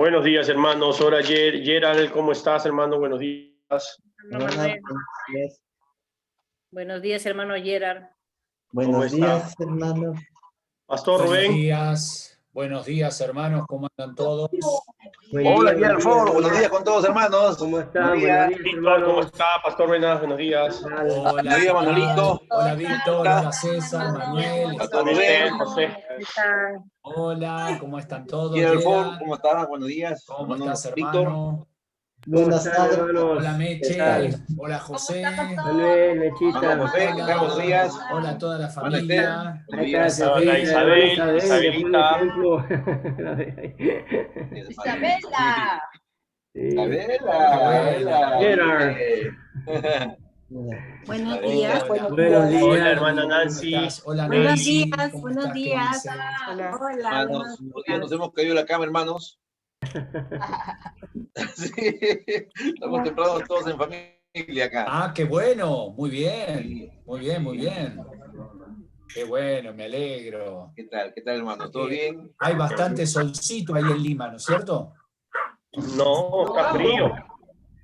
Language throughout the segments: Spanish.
Buenos días, hermanos. Hola, Gerald, ¿cómo estás, hermano? Buenos días. Buenos días, hermano Gerard. Buenos días, hermano. Pastor Rubén. Buenos días, hermanos. ¿Cómo andan todos? Hola, aquí Alforo. Buenos días con todos, hermanos. ¿Cómo están? Buenos días. Víctor, ¿cómo está? Pastor Venas, buenos días. Hola, Buenos días, Manolito. Hola, Víctor. Hola, César, Manuel. Pastor Rubén. José. Hola, ¿cómo están todos? Aquí Alforo, Gerard? ¿cómo estás? Buenos días. ¿Cómo Hermano estás, Víctor. hermano? Buenas tardes, hermanos. Hola, Meche. Hola, José. Manuel, Mechita. Hermano José, ¿qué tal? Buenos días. Hola a toda la Hermano Esther. familia. Buenos días. Hola, Isabel, Isabelita. Isabela. Isabela. Gerard. Buenos días. Buenos días. Hola, hermana Nancy. ¿Cómo estás? Hola, Buenos Nancy. días, ¿Cómo buenos estás? ¿Qué días. dices? Hola, Hermanos, hoy día nos hemos caído la cama, hermanos. Sí. Estamos tempranos todos en familia acá. Ah, qué bueno. Muy bien. Muy bien, muy bien. Qué bueno, me alegro. ¿Qué tal? ¿Qué tal, hermanos? ¿Todo bien? Hay bastante solcito ahí en Lima, ¿no es cierto? No, está frío.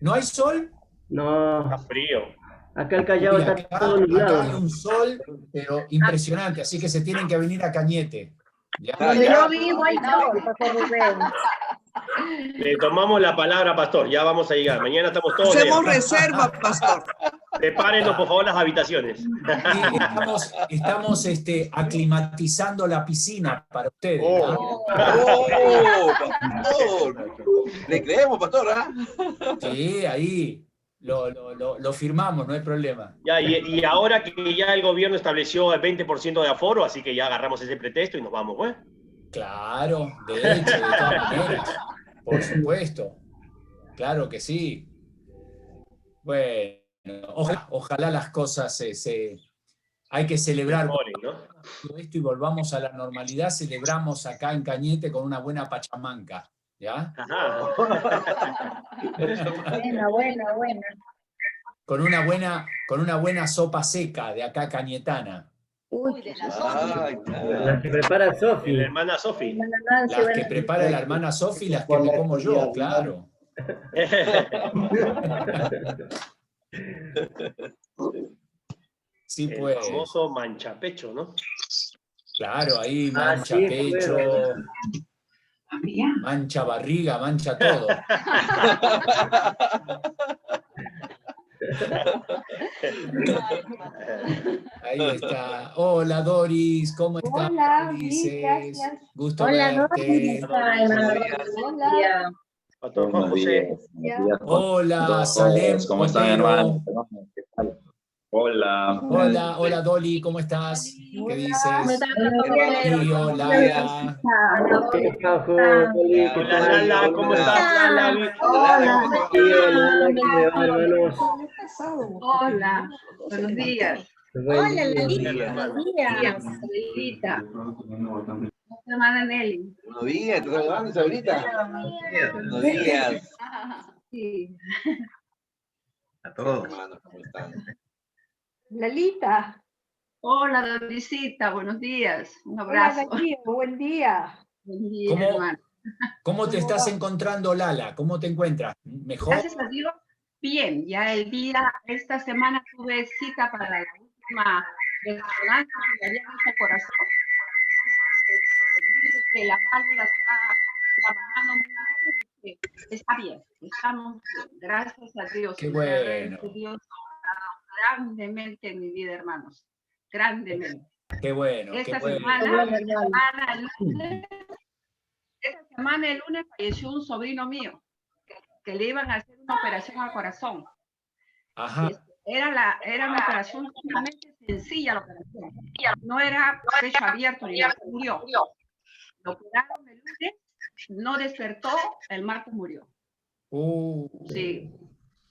¿No hay sol? No, Está frío. acá el Callao Uy, está acá, todo acá hay nublado. un sol, pero impresionante, así que se tienen que venir a Cañete. ¿Ya? Donde yo vivo hay sol, Pastor Rubén. Le tomamos la palabra, pastor. Ya vamos a llegar. Mañana estamos todos Hacemos allá. reserva, pastor. Prepárenos, por favor, las habitaciones. Sí, estamos aclimatizando la piscina para ustedes. ¿ah? ¡Oh, pastor! Le creemos, pastor, ¿ah? Sí, ahí lo firmamos, no hay problema. Ya, y ahora que ya el gobierno estableció el 20% de aforo, así que ya agarramos ese pretexto y nos vamos, ¿eh? Claro, de hecho, de todas maneras. Por supuesto. Claro que sí. Bueno, ojalá las cosas hay que celebrar Mejoren, ¿no? todo esto y volvamos a la normalidad. Celebramos acá en Cañete con una buena pachamanca, ¿ya? Ajá. Buena. Con una buena sopa seca de acá cañetana. Uy, de la Ay, La que prepara La Sofi. hermana Sofi. Las que prepara la hermana Sofi, las que me como yo, claro. Sí, El pues. famoso manchapecho, ¿no? Claro, ahí Ah, mancha sí, pecho, mancha barriga, mancha todo. Ahí está. Hola Doris, ¿cómo estás? Hola, ¿Qué bien, dices? gracias. Gusto Hola, verte. Hola. Pastor Juan José. Hola Salem ¿Cómo están, Otero. hermanos? ¿Qué tal? Hola. Hola Dolly, ¿cómo estás? ¿Qué dices? Tío, Lala. ¿Qué pasó, Oli? ¿Qué Hola, tal? Lala, ¿cómo estás, Lala? Hola. Sí, Lala, ¿cómo le va, hermanos? Hola. Buenos días. Buen Hola, día. Lalita. Buenos días. Saludita. Mi hermana Nelly. buenos días. ¿Te saludando, Isabelita? Buenos días. Sí. A todos, hermanos, ¿cómo están? Lalita. Hola, Dorisita. Buenos días. Un Hola, abrazo. Darío. Buen día. Buen día, ¿Cómo? hermano. ¿Cómo te estás encontrando, Lala? ¿Cómo te encuentras? ¿Mejor? Gracias a Dios, bien. Ya esta semana tuve cita para la última resonancia que le habían hecho al corazón. Dice que la válvula está trabajando muy bien y que está bien, estamos bien. Gracias a Dios. Qué y bueno. realmente Dios ha dado grandemente en mi vida, hermanos. Grandemente. Qué bueno, qué Esta bueno. semana, el lunes, falleció un sobrino mío que le iban a hacer una operación al corazón. Ajá. Era una operación sumamente sencilla, la operación. No era pecho abierto ni nada, murió. Lo operaron el lunes, no despertó, el martes murió. Sí,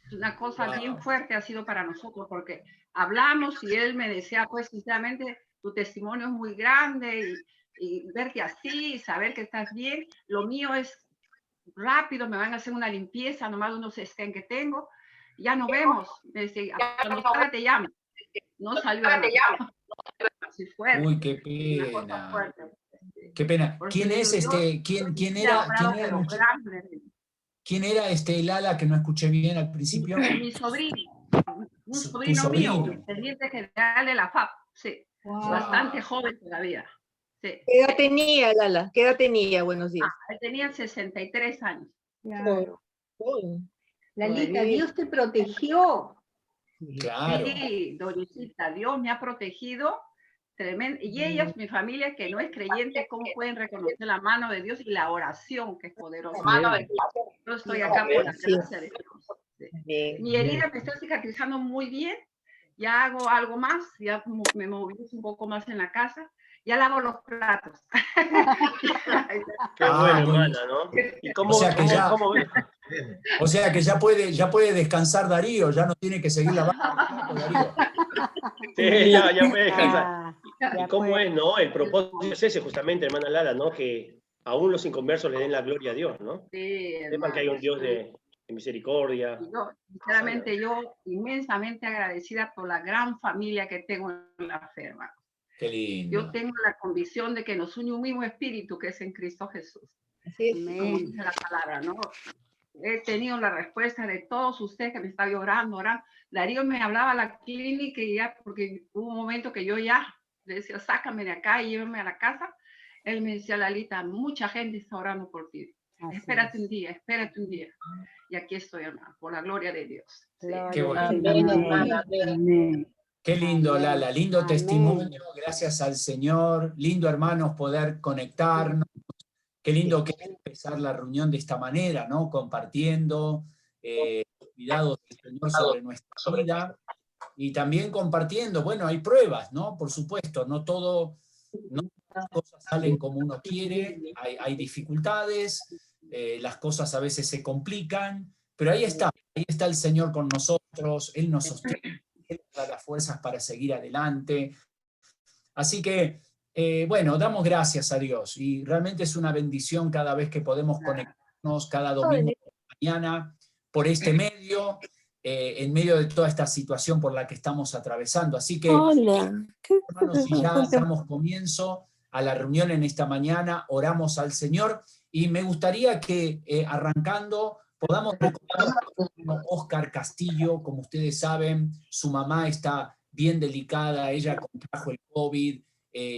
es una cosa bien fuerte ha sido para nosotros porque hablamos y él me decía, pues sinceramente, tu testimonio es muy grande y verte así, y saber que estás bien. Lo mío es rápido, me van a hacer una limpieza, nomás unos scan que tengo, ya nos vemos. Me decía, cuando salga te llamo. No salió nada. Si fuera. Uy, qué Una cosa pena. fuerte. Qué pena. Por ¿Quién eso es digo, este? ¿Quién era Lala que no escuché bien al principio? Mi sobrino, un Tu sobrino mío, sobrino. teniente general de la FAP, sí, bastante joven todavía. Sí. ¿Qué edad tenía, Lala? ¿Qué edad tenía? Buenos días. Él tenía 63 años. Claro. Oh, Lalita, bien. Dios te protegió. Claro. Sí, Dorisita, Dios me ha protegido tremendo. Y ellos, mi familia que no es creyente, ¿cómo pueden reconocer la mano de Dios y la oración que es poderosa? Yo estoy acá por la gracia de Dios. Sí. Bien. Mi herida me está cicatrizando muy bien. Ya hago algo más, ya me movilizo un poco más en la casa. Ya lavo los platos. Qué bueno, hermana, ¿no? ¿Y cómo, O sea que ya- cómo ves? O sea que ya puede descansar Darío, ya no tiene que seguir lavando Darío. Sí, ya puede descansar. Ya ¿Y cómo fue. es, no? El propósito es ese, justamente, hermana Lala, ¿no? Que aún los inconversos le den la gloria a Dios, ¿no? Sí, Sepan que hay un Dios de misericordia. Y yo, sinceramente, yo inmensamente agradecida por la gran familia que tengo en la fe, hermano. Qué lindo. Yo tengo la convicción de que nos une un mismo espíritu que es en Cristo Jesús. Así es. Como dice la palabra, ¿no? He tenido la respuesta de todos ustedes que me están orando. Darío me hablaba a la clínica y ya, porque hubo un momento que yo ya le decía, sácame de acá y llévame a la casa. Él me decía, Lalita, mucha gente está orando por ti. Espérate un día, espérate un día. Y aquí estoy, hermano, por la gloria de Dios. Sí. Qué bueno. Amén, hermana, amén. Qué lindo, Amén. Lala, lindo Amén. testimonio, gracias al Señor, lindo hermanos poder conectarnos, qué lindo que es empezar la reunión de esta manera, ¿no? Compartiendo los cuidados del Señor sobre nuestra vida y también compartiendo, bueno, hay pruebas, ¿no? Por supuesto, no todas las cosas salen como uno quiere, hay dificultades, las cosas a veces se complican, pero ahí está el Señor con nosotros, Él nos sostiene. Él nos da las fuerzas para seguir adelante. Así que, bueno, damos gracias a Dios y realmente es una bendición cada vez que podemos conectarnos cada domingo por la mañana por este medio, en medio de toda esta situación por la que estamos atravesando. Así que, hermanos, si ya damos comienzo a la reunión en esta mañana, oramos al Señor y me gustaría que arrancando podamos recordar a Oscar Castillo. Como ustedes saben, su mamá está bien delicada, ella contrajo el COVID,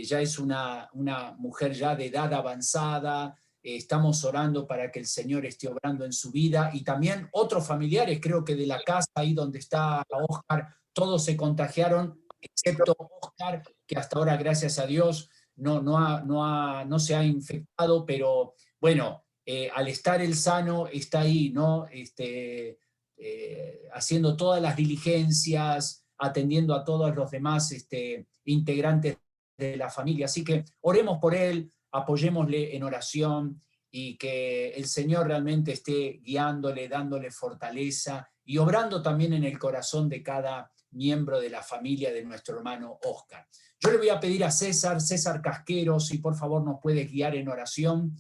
ya es una mujer ya de edad avanzada, estamos orando para que el Señor esté obrando en su vida, y también otros familiares, creo que de la casa ahí donde está Oscar, todos se contagiaron, excepto Oscar, que hasta ahora, gracias a Dios, no se ha infectado, pero bueno, al estar él sano, está ahí, ¿no? Haciendo todas las diligencias, atendiendo a todos los demás integrantes de la familia. Así que oremos por él, apoyémosle en oración y que el Señor realmente esté guiándole, dándole fortaleza y obrando también en el corazón de cada miembro de la familia de nuestro hermano Oscar. Yo le voy a pedir a César Casquero, si por favor nos puede guiar en oración.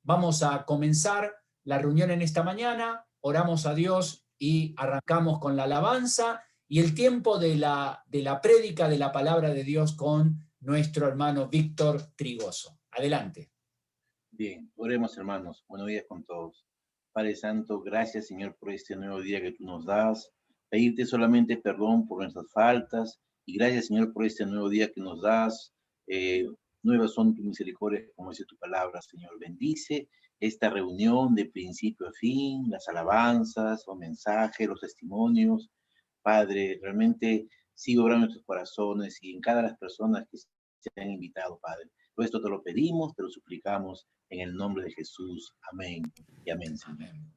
Vamos a comenzar la reunión en esta mañana, oramos a Dios y arrancamos con la alabanza y el tiempo de la prédica de la palabra de Dios con nuestro hermano Víctor Trigoso. Adelante. Bien, oremos, hermanos. Buenos días con todos. Padre Santo, gracias, Señor, por este nuevo día que tú nos das. Pedirte solamente perdón por nuestras faltas y gracias, Señor, por este nuevo día que nos das. Nuevas son tus misericordias, como dice tu palabra, Señor. Bendice esta reunión de principio a fin, las alabanzas, los mensajes, los testimonios. Padre, realmente sigue obrando en nuestros corazones y en cada de las personas que se han invitado, Padre. Todo esto te lo pedimos, te lo suplicamos en el nombre de Jesús. Amén y amén, Señor. Amén.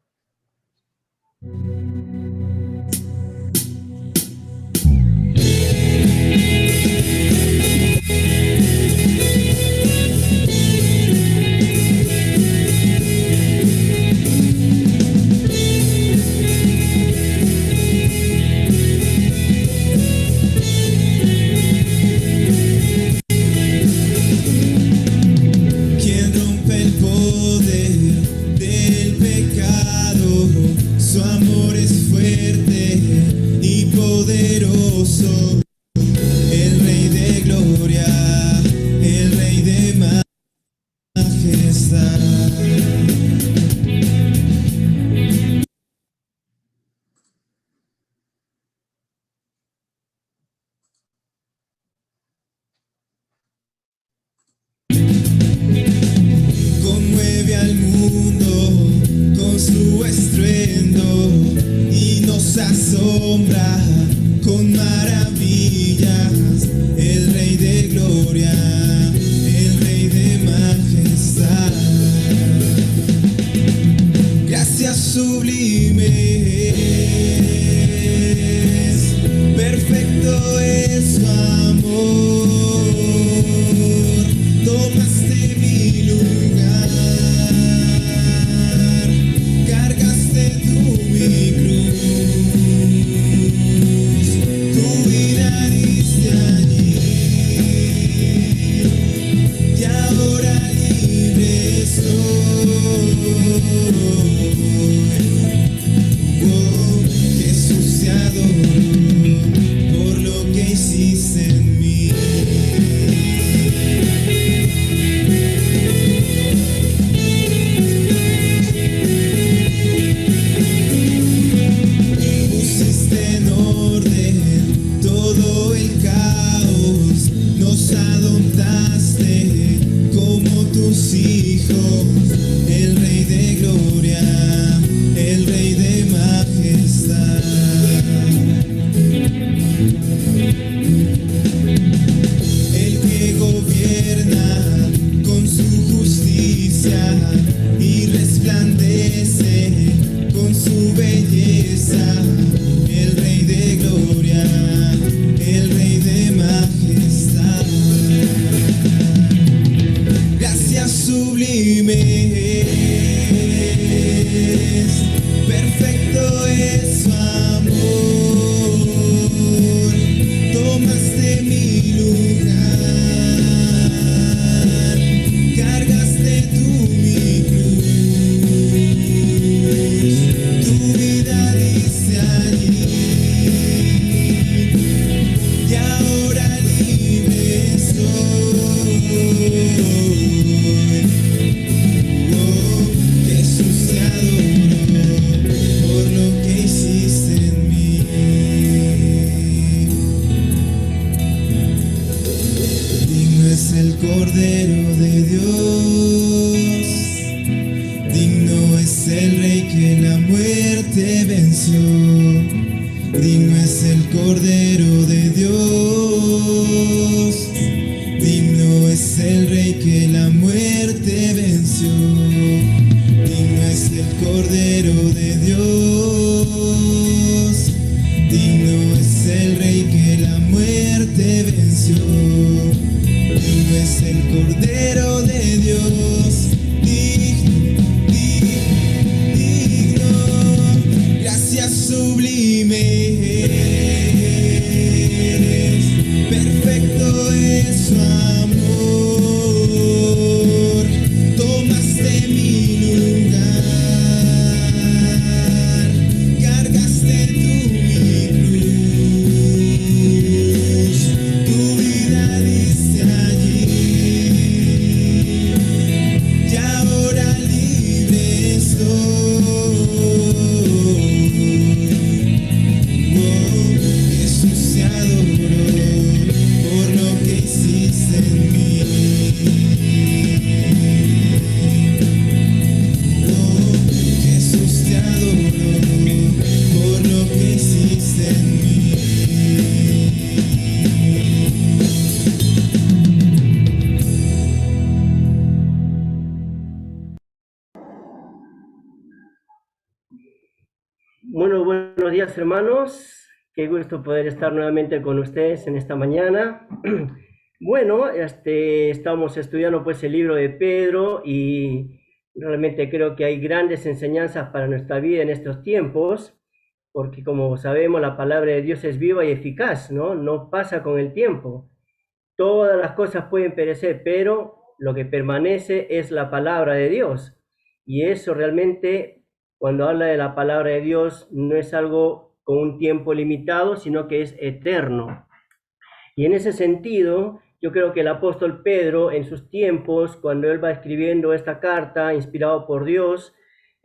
Quien rompe el poder del pecado, su amor es su estruendo y nos asombra con maravillas. El Rey de gloria, el Rey de majestad. Gracias sublimes, perfecto es su amor. Tomaste mi lugar, cargaste tú mi cruz, tu vida diste allí, y ahora libre soy. Oh, Jesús te adoro por lo que hiciste en mí. Pusiste en orden todo el caos, nos adoptaste como tus hijos, el Rey de gloria, el Rey de majestad. El que gobierna con su justicia y resplandece con su belleza, el Rey de gloria, el Rey de majestad. Gracias sublimes, perfecto es su amor. Tomaste mi lugar, cargaste tú mi cruz, tu vida diste allí, y ahora libre soy. Oh, Jesús te adoro por lo que hiciste en mí. Digno es el Cordero de Dios, digno es el Rey que la muerte venció. Digno es el Cordero de Dios, digno es el Rey que la muerte venció. Digno es el Cordero de Dios, digno es el Rey que la muerte venció. Digno es el Cordero de Dios, digno, digno. Gracias sublimes, perfecto es su amor. Tomaste mi lugar, cargaste tú mi cruz, tu vida diste allí, y ahora libre soy. Oh, Jesús te adoro por lo que hiciste en mí. Oh, Jesús te adoro por lo que hiciste en mí. Bueno, buenos días, hermanos. Qué gusto poder estar nuevamente con ustedes en esta mañana. Bueno, estamos estudiando pues el libro de Pedro y realmente creo que hay grandes enseñanzas para nuestra vida en estos tiempos, porque como sabemos la palabra de Dios es viva y eficaz, ¿no? No pasa con el tiempo. Todas las cosas pueden perecer, pero lo que permanece es la palabra de Dios. Y eso realmente, cuando habla de la palabra de Dios, no es algo con un tiempo limitado, sino que es eterno. Y en ese sentido, yo creo que el apóstol Pedro, en sus tiempos, cuando él va escribiendo esta carta, inspirado por Dios,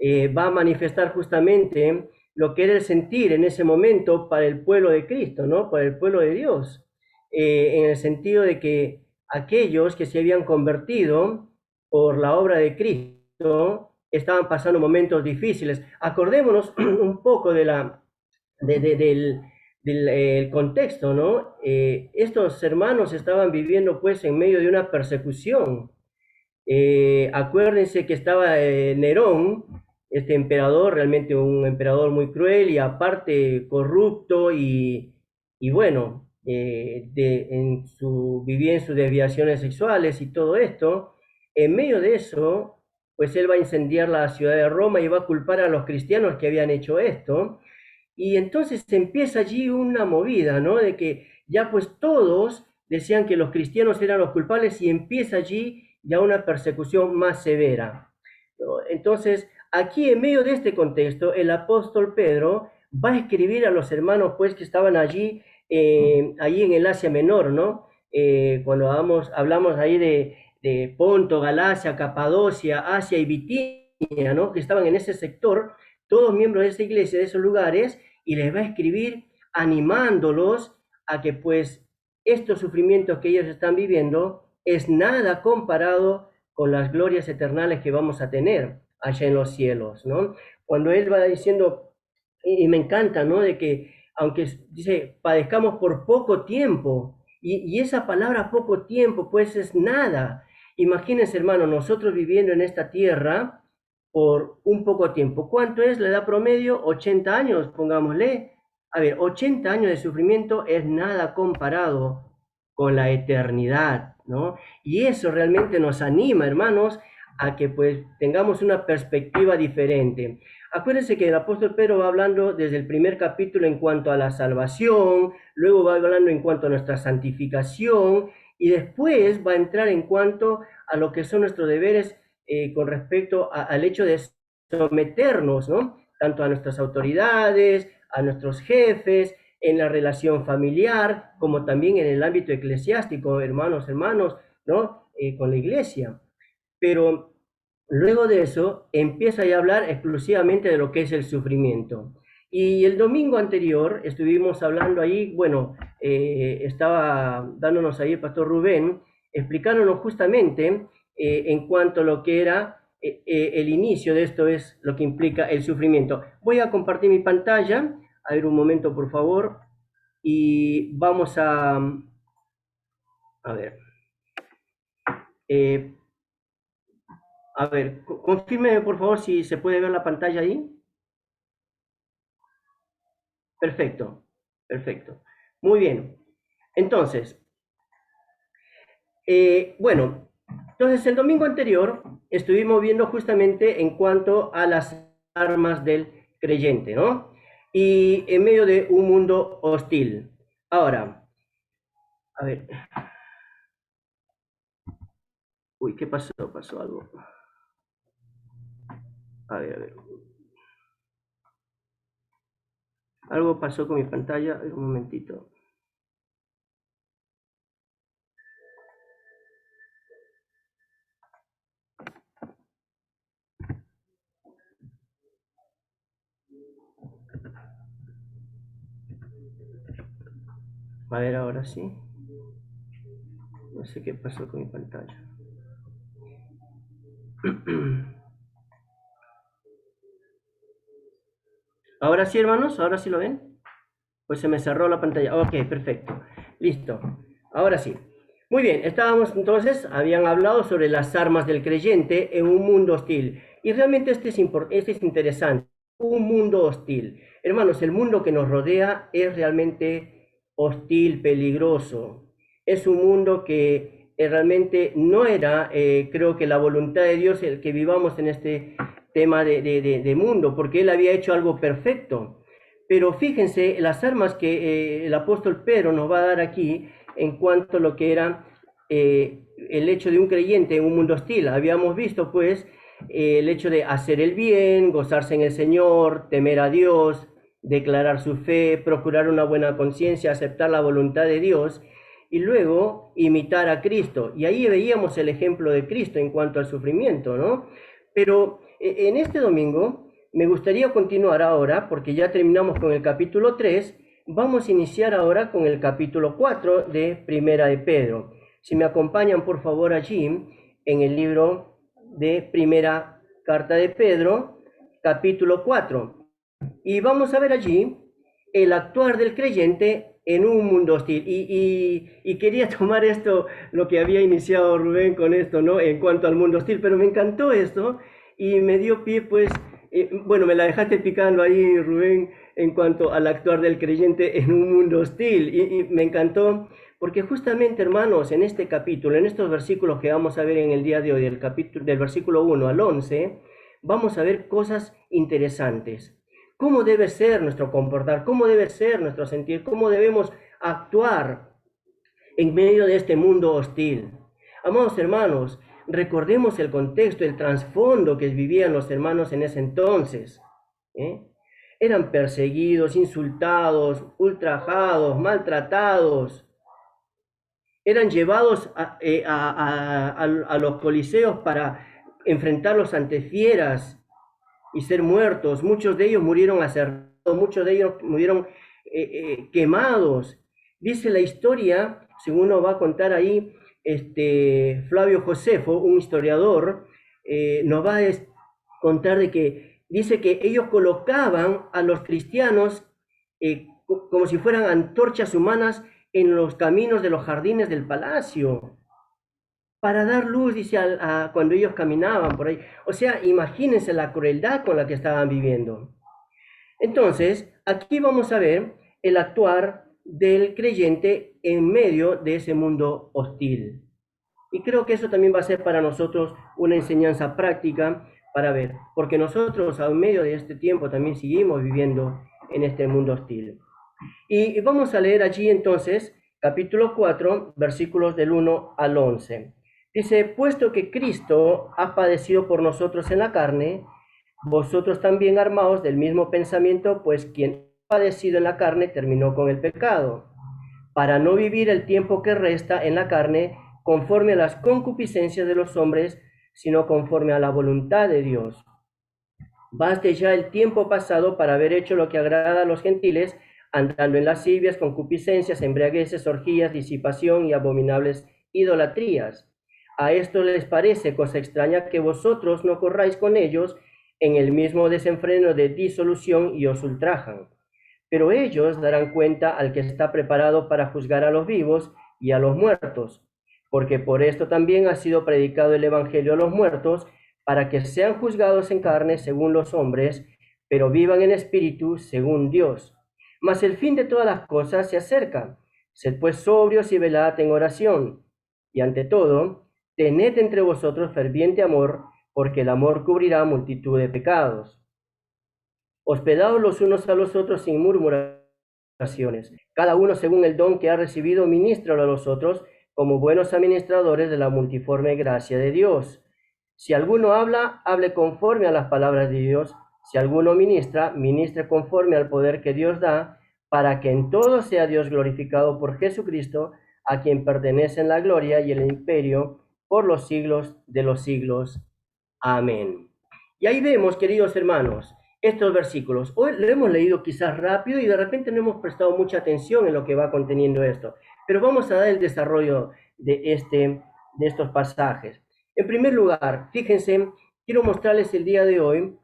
va a manifestar justamente lo que era el sentir en ese momento para el pueblo de Cristo, ¿no? Para el pueblo de Dios, en el sentido de que aquellos que se habían convertido por la obra de Cristo, estaban pasando momentos difíciles. Acordémonos un poco del contexto, ¿no? Estos hermanos estaban viviendo pues en medio de una persecución. Acuérdense que estaba Nerón, este emperador, realmente un emperador muy cruel y aparte corrupto y bueno, vivía en sus desviaciones sexuales y todo esto. En medio de eso, pues él va a incendiar la ciudad de Roma y va a culpar a los cristianos que habían hecho esto. Y entonces empieza allí una movida, ¿no? De que ya pues todos decían que los cristianos eran los culpables y empieza allí ya una persecución más severa, ¿no? Entonces, aquí en medio de este contexto, el apóstol Pedro va a escribir a los hermanos pues que estaban allí en el Asia Menor, ¿no? Cuando hablamos ahí de Ponto, Galacia, Capadocia, Asia y Bitinia, ¿no? Que estaban en ese sector, todos miembros de esa iglesia, de esos lugares, y les va a escribir animándolos a que pues estos sufrimientos que ellos están viviendo es nada comparado con las glorias eternales que vamos a tener allá en los cielos, ¿no? Cuando él va diciendo, y me encanta, ¿no? De que aunque dice, padezcamos por poco tiempo, y esa palabra poco tiempo, pues es nada. Imagínense, hermano, nosotros viviendo en esta tierra por un poco tiempo. ¿Cuánto es la edad promedio? 80 años, pongámosle. A ver, 80 años de sufrimiento es nada comparado con la eternidad, ¿no? Y eso realmente nos anima, hermanos, a que pues tengamos una perspectiva diferente. Acuérdense que el apóstol Pedro va hablando desde el primer capítulo en cuanto a la salvación, luego va hablando en cuanto a nuestra santificación, y después va a entrar en cuanto a lo que son nuestros deberes con respecto al hecho de someternos, ¿no? Tanto a nuestras autoridades, a nuestros jefes, en la relación familiar, como también en el ámbito eclesiástico, hermanos, ¿no? Con la iglesia. Pero luego de eso empieza ya a hablar exclusivamente de lo que es el sufrimiento. Y el domingo anterior estuvimos hablando ahí, bueno, estaba dándonos ahí el pastor Rubén, explicándonos justamente en cuanto a lo que era el inicio de esto, es lo que implica el sufrimiento. Voy a compartir mi pantalla, a ver un momento por favor, y vamos a ver. A ver, confírmeme por favor si se puede ver la pantalla ahí. Perfecto, perfecto. Muy bien. Entonces, bueno, entonces el domingo anterior estuvimos viendo justamente en cuanto a las armas del creyente, ¿no? Y en medio de un mundo hostil. Ahora, a ver. Uy, ¿qué pasó? Pasó algo. A ver. Algo pasó con mi pantalla. Un momentito. A ver, ahora sí. No sé qué pasó con mi pantalla. Ahora sí, hermanos, ahora sí lo ven. Pues se me cerró la pantalla. Ok, perfecto. Listo. Ahora sí. Muy bien, estábamos entonces, habían hablado sobre las armas del creyente en un mundo hostil. Y realmente este es interesante. Un mundo hostil. Hermanos, el mundo que nos rodea es realmente hostil, peligroso. Es un mundo que realmente no era, creo que la voluntad de Dios el que vivamos en este tema de mundo, porque Él había hecho algo perfecto. Pero fíjense las armas que el apóstol Pedro nos va a dar aquí en cuanto a lo que era el hecho de un creyente en un mundo hostil. Habíamos visto pues el hecho de hacer el bien, gozarse en el Señor, temer a Dios, declarar su fe, procurar una buena conciencia, aceptar la voluntad de Dios y luego imitar a Cristo. Y ahí veíamos el ejemplo de Cristo en cuanto al sufrimiento, ¿no? Pero en este domingo me gustaría continuar ahora, porque ya terminamos con el capítulo 3, vamos a iniciar ahora con el capítulo 4 de Primera de Pedro. Si me acompañan por favor allí, en el libro de Primera carta de Pedro, capítulo 4. Y vamos a ver allí el actuar del creyente en un mundo hostil. Y quería tomar esto, lo que había iniciado Rubén con esto, ¿no? En cuanto al mundo hostil, pero me encantó esto y me dio pie, pues, bueno, me la dejaste picando ahí, Rubén, en cuanto al actuar del creyente en un mundo hostil. Y me encantó, porque justamente, hermanos, en este capítulo, en estos versículos que vamos a ver en el día de hoy, del versículo 1 al 11, vamos a ver cosas interesantes. ¿Cómo debe ser nuestro comportar? ¿Cómo debe ser nuestro sentir? ¿Cómo debemos actuar en medio de este mundo hostil? Amados hermanos, recordemos el contexto, el trasfondo que vivían los hermanos en ese entonces. Eran perseguidos, insultados, ultrajados, maltratados. Eran llevados a los coliseos para enfrentarlos ante fieras y ser muertos. Muchos de ellos murieron aserrados, muchos de ellos murieron quemados. Dice la historia, según nos va a contar ahí Flavio Josefo, un historiador, nos va a contar de que dice que ellos colocaban a los cristianos como si fueran antorchas humanas en los caminos de los jardines del palacio, para dar luz, dice, cuando ellos caminaban por ahí. O sea, imagínense la crueldad con la que estaban viviendo. Entonces, aquí vamos a ver el actuar del creyente en medio de ese mundo hostil. Y creo que eso también va a ser para nosotros una enseñanza práctica para ver, porque nosotros en medio de este tiempo también seguimos viviendo en este mundo hostil. Y vamos a leer allí entonces, capítulo 4, versículos del 1 al 11. Dice, puesto que Cristo ha padecido por nosotros en la carne, vosotros también armaos del mismo pensamiento, pues quien ha padecido en la carne terminó con el pecado, para no vivir el tiempo que resta en la carne conforme a las concupiscencias de los hombres, sino conforme a la voluntad de Dios. Baste ya el tiempo pasado para haber hecho lo que agrada a los gentiles, andando en lascivias, concupiscencias, embriagueces, orgías, disipación y abominables idolatrías. A esto les parece cosa extraña que vosotros no corráis con ellos en el mismo desenfreno de disolución y os ultrajan. Pero ellos darán cuenta al que está preparado para juzgar a los vivos y a los muertos, porque por esto también ha sido predicado el evangelio a los muertos, para que sean juzgados en carne según los hombres, pero vivan en espíritu según Dios. Mas el fin de todas las cosas se acerca. Sed pues sobrios y velad en oración. Y ante todo, tened entre vosotros ferviente amor, porque el amor cubrirá multitud de pecados. Hospedaos los unos a los otros sin murmuraciones. Cada uno según el don que ha recibido, ministralo a los otros, como buenos administradores de la multiforme gracia de Dios. Si alguno habla, hable conforme a las palabras de Dios. Si alguno ministra, ministre conforme al poder que Dios da, para que en todo sea Dios glorificado por Jesucristo, a quien pertenecen la gloria y el imperio por los siglos de los siglos. Amén. Y ahí vemos, queridos hermanos, estos versículos. Hoy lo hemos leído quizás rápido y de repente no hemos prestado mucha atención en lo que va conteniendo esto. Pero vamos a dar el desarrollo de estos pasajes. En primer lugar, fíjense, quiero mostrarles el día de hoy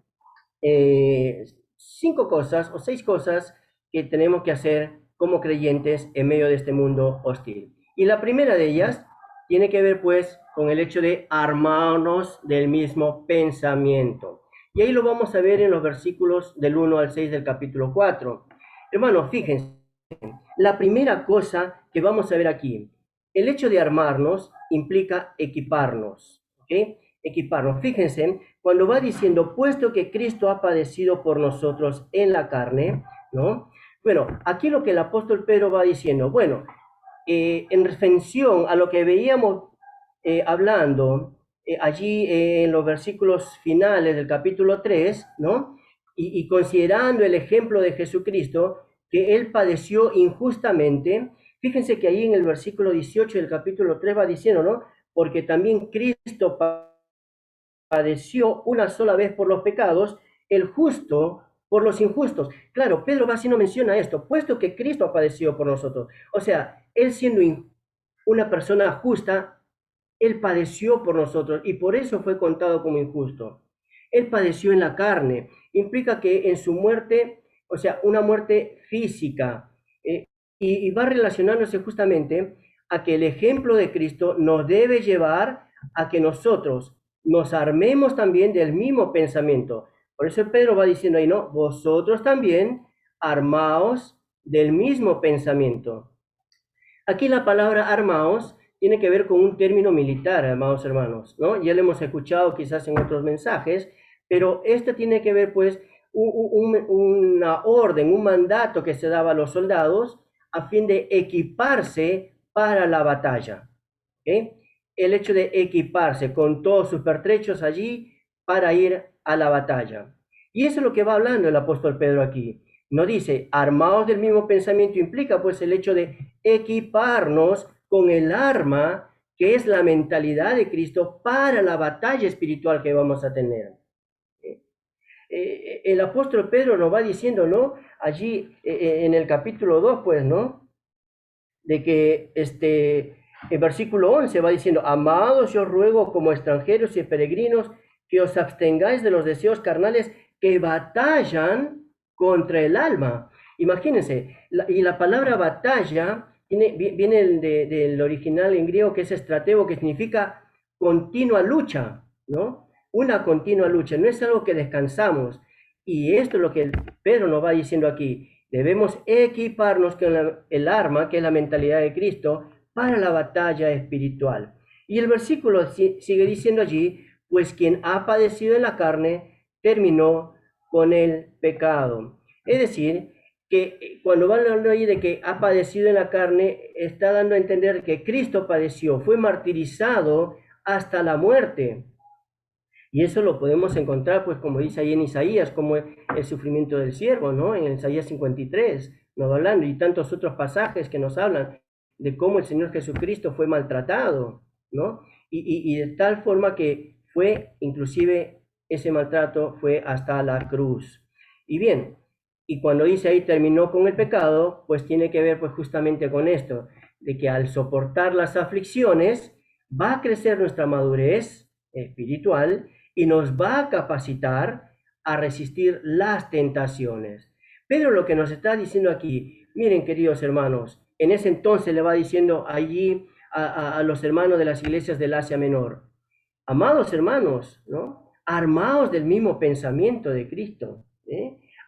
5 cosas o 6 cosas que tenemos que hacer como creyentes en medio de este mundo hostil. Y la primera de ellas tiene que ver pues con el hecho de armarnos del mismo pensamiento. Y ahí lo vamos a ver en los versículos del 1 al 6 del capítulo 4. Hermanos, fíjense, la primera cosa que vamos a ver aquí, el hecho de armarnos implica equiparnos, ¿ok? Equiparnos. Fíjense, cuando va diciendo, puesto que Cristo ha padecido por nosotros en la carne, ¿no? Bueno, aquí lo que el apóstol Pedro va diciendo, bueno, en referencia a lo que veíamos hablando allí en los versículos finales del capítulo 3, ¿no? Y considerando el ejemplo de Jesucristo, que él padeció injustamente, fíjense que ahí en el versículo 18 del capítulo 3 va diciendo, ¿no? Porque también Cristo padeció una sola vez por los pecados, el justo por los injustos. Claro, Pedro va haciendo mención a esto, puesto que Cristo ha padecido por nosotros. O sea, él siendo una persona justa, él padeció por nosotros y por eso fue contado como injusto. Él padeció en la carne. Implica que en su muerte, o sea, una muerte física, y va relacionándose justamente a que el ejemplo de Cristo nos debe llevar a que nosotros nos armemos también del mismo pensamiento. Por eso Pedro va diciendo ahí, no, vosotros también armaos del mismo pensamiento. Aquí la palabra armaos tiene que ver con un término militar, amados hermanos, ¿no? Ya lo hemos escuchado quizás en otros mensajes, pero esto tiene que ver, pues, una orden, un mandato que se daba a los soldados a fin de equiparse para la batalla. ¿Okay? El hecho de equiparse con todos sus pertrechos allí para ir a la batalla. Y eso es lo que va hablando el apóstol Pedro aquí. No dice, armaos del mismo pensamiento, implica pues el hecho de equiparnos con el arma que es la mentalidad de Cristo para la batalla espiritual que vamos a tener. El apóstol Pedro nos va diciendo, ¿no? Allí en el capítulo 2, pues, ¿no? De que en versículo 11 va diciendo, amados, yo os ruego como extranjeros y peregrinos que os abstengáis de los deseos carnales que batallan contra el alma. Imagínense, y la palabra batalla viene del original en griego, que es estratego, que significa continua lucha, ¿no? Una continua lucha, no es algo que descansamos. Y esto es lo que Pedro nos va diciendo aquí. Debemos equiparnos con el arma, que es la mentalidad de Cristo, para la batalla espiritual. Y el versículo sigue diciendo allí, pues quien ha padecido en la carne, terminó con el pecado. Es decir, que cuando van hablando ahí de que ha padecido en la carne, está dando a entender que Cristo padeció, fue martirizado hasta la muerte. Y eso lo podemos encontrar, pues como dice ahí en Isaías, como el sufrimiento del siervo, ¿no? En Isaías 53, nos va hablando, y tantos otros pasajes que nos hablan de cómo el Señor Jesucristo fue maltratado, ¿no? Y de tal forma que fue, inclusive, ese maltrato fue hasta la cruz. Y bien, y cuando dice ahí terminó con el pecado, pues tiene que ver pues justamente con esto, de que al soportar las aflicciones, va a crecer nuestra madurez espiritual, y nos va a capacitar a resistir las tentaciones. Pedro lo que nos está diciendo aquí, miren queridos hermanos, en ese entonces le va diciendo allí a los hermanos de las iglesias del Asia Menor, amados hermanos, ¿no? Armaos del mismo pensamiento de Cristo,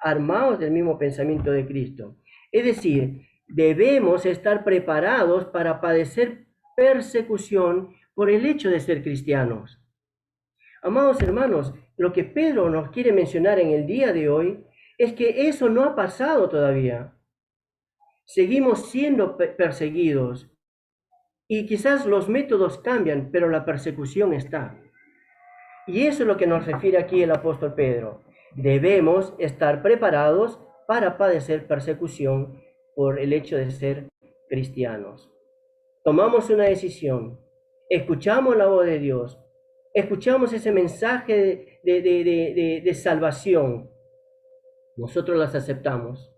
armaos del mismo pensamiento de Cristo. Es decir, debemos estar preparados para padecer persecución por el hecho de ser cristianos. Amados hermanos, lo que Pedro nos quiere mencionar en el día de hoy es que eso no ha pasado todavía. Seguimos siendo perseguidos y quizás los métodos cambian, pero la persecución está. Y eso es lo que nos refiere aquí el apóstol Pedro. Debemos estar preparados para padecer persecución por el hecho de ser cristianos. Tomamos una decisión, escuchamos la voz de Dios, escuchamos ese mensaje de salvación, nosotros las aceptamos.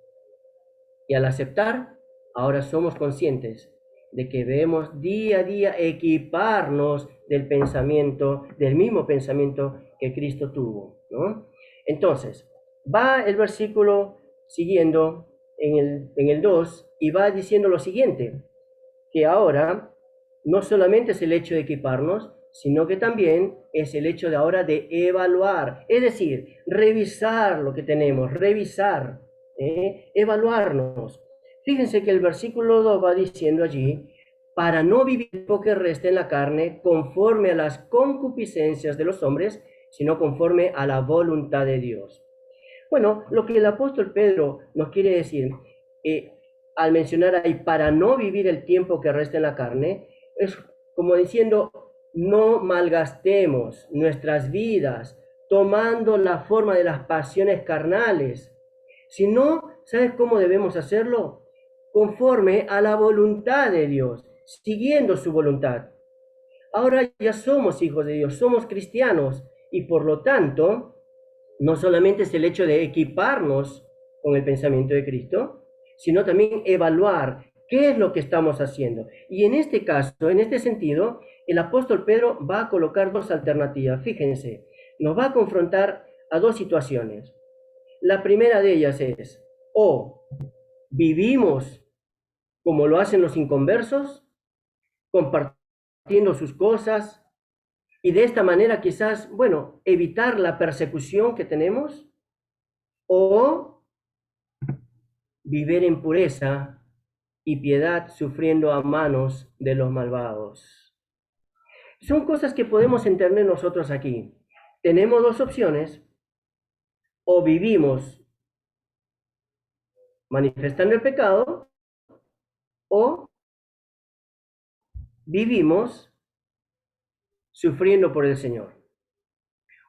Y al aceptar, ahora somos conscientes de que debemos día a día equiparnos del pensamiento, del mismo pensamiento que Cristo tuvo, ¿no? Entonces, va el versículo siguiendo en el 2 y va diciendo lo siguiente, que ahora no solamente es el hecho de equiparnos, sino que también es el hecho de ahora de evaluar, es decir, revisar lo que tenemos, revisar, evaluarnos. Fíjense que el versículo 2 va diciendo allí, para no vivir el tiempo que resta en la carne conforme a las concupiscencias de los hombres, sino conforme a la voluntad de Dios. Bueno, lo que el apóstol Pedro nos quiere decir, al mencionar ahí, para no vivir el tiempo que resta en la carne, es como diciendo, no malgastemos nuestras vidas tomando la forma de las pasiones carnales, sino, ¿sabes cómo debemos hacerlo? Conforme a la voluntad de Dios, siguiendo su voluntad. Ahora ya somos hijos de Dios, somos cristianos, y por lo tanto, no solamente es el hecho de equiparnos con el pensamiento de Cristo, sino también evaluar qué es lo que estamos haciendo. Y en este caso, en este sentido, el apóstol Pedro va a colocar dos alternativas. Fíjense, nos va a confrontar a dos situaciones. La primera de ellas es, o vivimos como lo hacen los inconversos, compartiendo sus cosas, y de esta manera quizás, bueno, evitar la persecución que tenemos, o vivir en pureza y piedad sufriendo a manos de los malvados. Son cosas que podemos entender nosotros aquí. Tenemos dos opciones: o vivimos manifestando el pecado, o vivimos sufriendo por el Señor.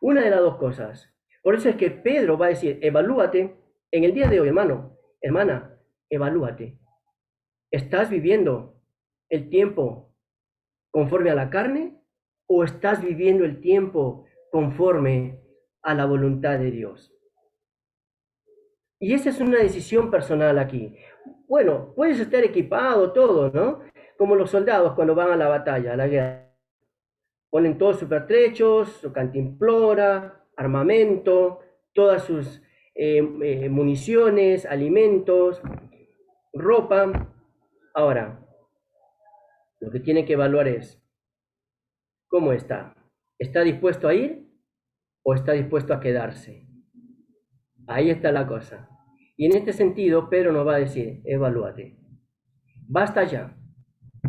Una de las dos cosas. Por eso es que Pedro va a decir, evalúate en el día de hoy, hermano, hermana, evalúate. ¿Estás viviendo el tiempo conforme a la carne o estás viviendo el tiempo conforme a la voluntad de Dios? Y esa es una decisión personal aquí. Bueno, puedes estar equipado, todo, ¿no? Como los soldados cuando van a la batalla, a la guerra. Ponen todos sus pertrechos, su cantimplora, armamento, todas sus municiones, alimentos, ropa. Ahora, lo que tiene que evaluar es, ¿cómo está? ¿Está dispuesto a ir o está dispuesto a quedarse? Ahí está la cosa. Y en este sentido, Pedro nos va a decir, evalúate. Basta ya.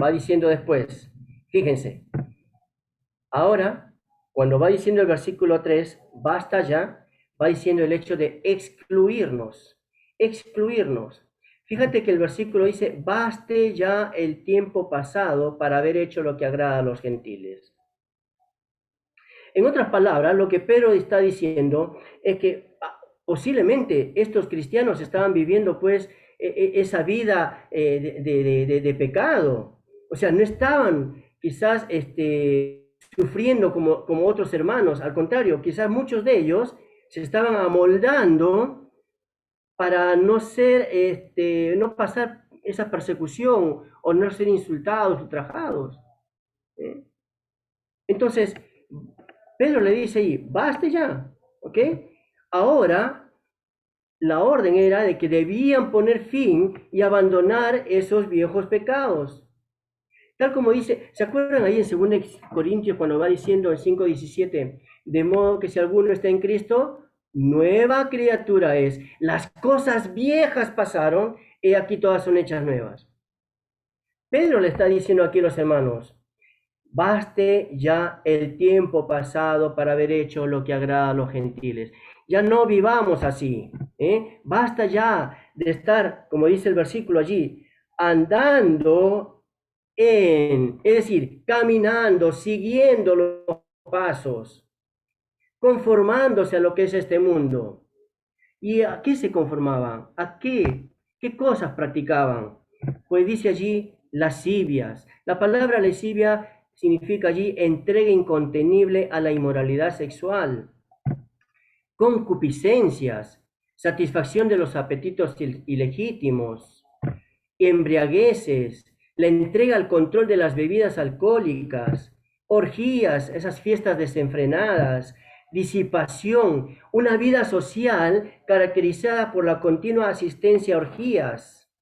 Va diciendo después, fíjense, ahora, cuando va diciendo el versículo 3, basta ya, va diciendo el hecho de excluirnos. Excluirnos. Fíjate que el versículo dice, baste ya el tiempo pasado para haber hecho lo que agrada a los gentiles. En otras palabras, lo que Pedro está diciendo es que posiblemente estos cristianos estaban viviendo pues esa vida de pecado. O sea, no estaban quizás sufriendo como otros hermanos. Al contrario, quizás muchos de ellos se estaban amoldando para no ser, no pasar esa persecución o no ser insultados, ultrajados. Entonces, Pedro le dice ahí, baste ya, ¿ok? Ahora, la orden era de que debían poner fin y abandonar esos viejos pecados. Tal como dice, ¿se acuerdan ahí en 2 Corintios cuando va diciendo en 5:17? De modo que si alguno está en Cristo, nueva criatura es. Las cosas viejas pasaron, y aquí todas son hechas nuevas. Pedro le está diciendo aquí a los hermanos, baste ya el tiempo pasado para haber hecho lo que agrada a los gentiles. Ya no vivamos así, Basta ya de estar, como dice el versículo allí, andando es decir, caminando, siguiendo los pasos, conformándose a lo que es este mundo. ¿Y a qué se conformaban? ¿A qué? ¿Qué cosas practicaban? Pues dice allí lascivias. La palabra lascivia significa allí entrega incontenible a la inmoralidad sexual, concupiscencias, satisfacción de los apetitos ilegítimos, embriagueces, la entrega al control de las bebidas alcohólicas, orgías, esas fiestas desenfrenadas, disipación, una vida social caracterizada por la continua asistencia a orgías,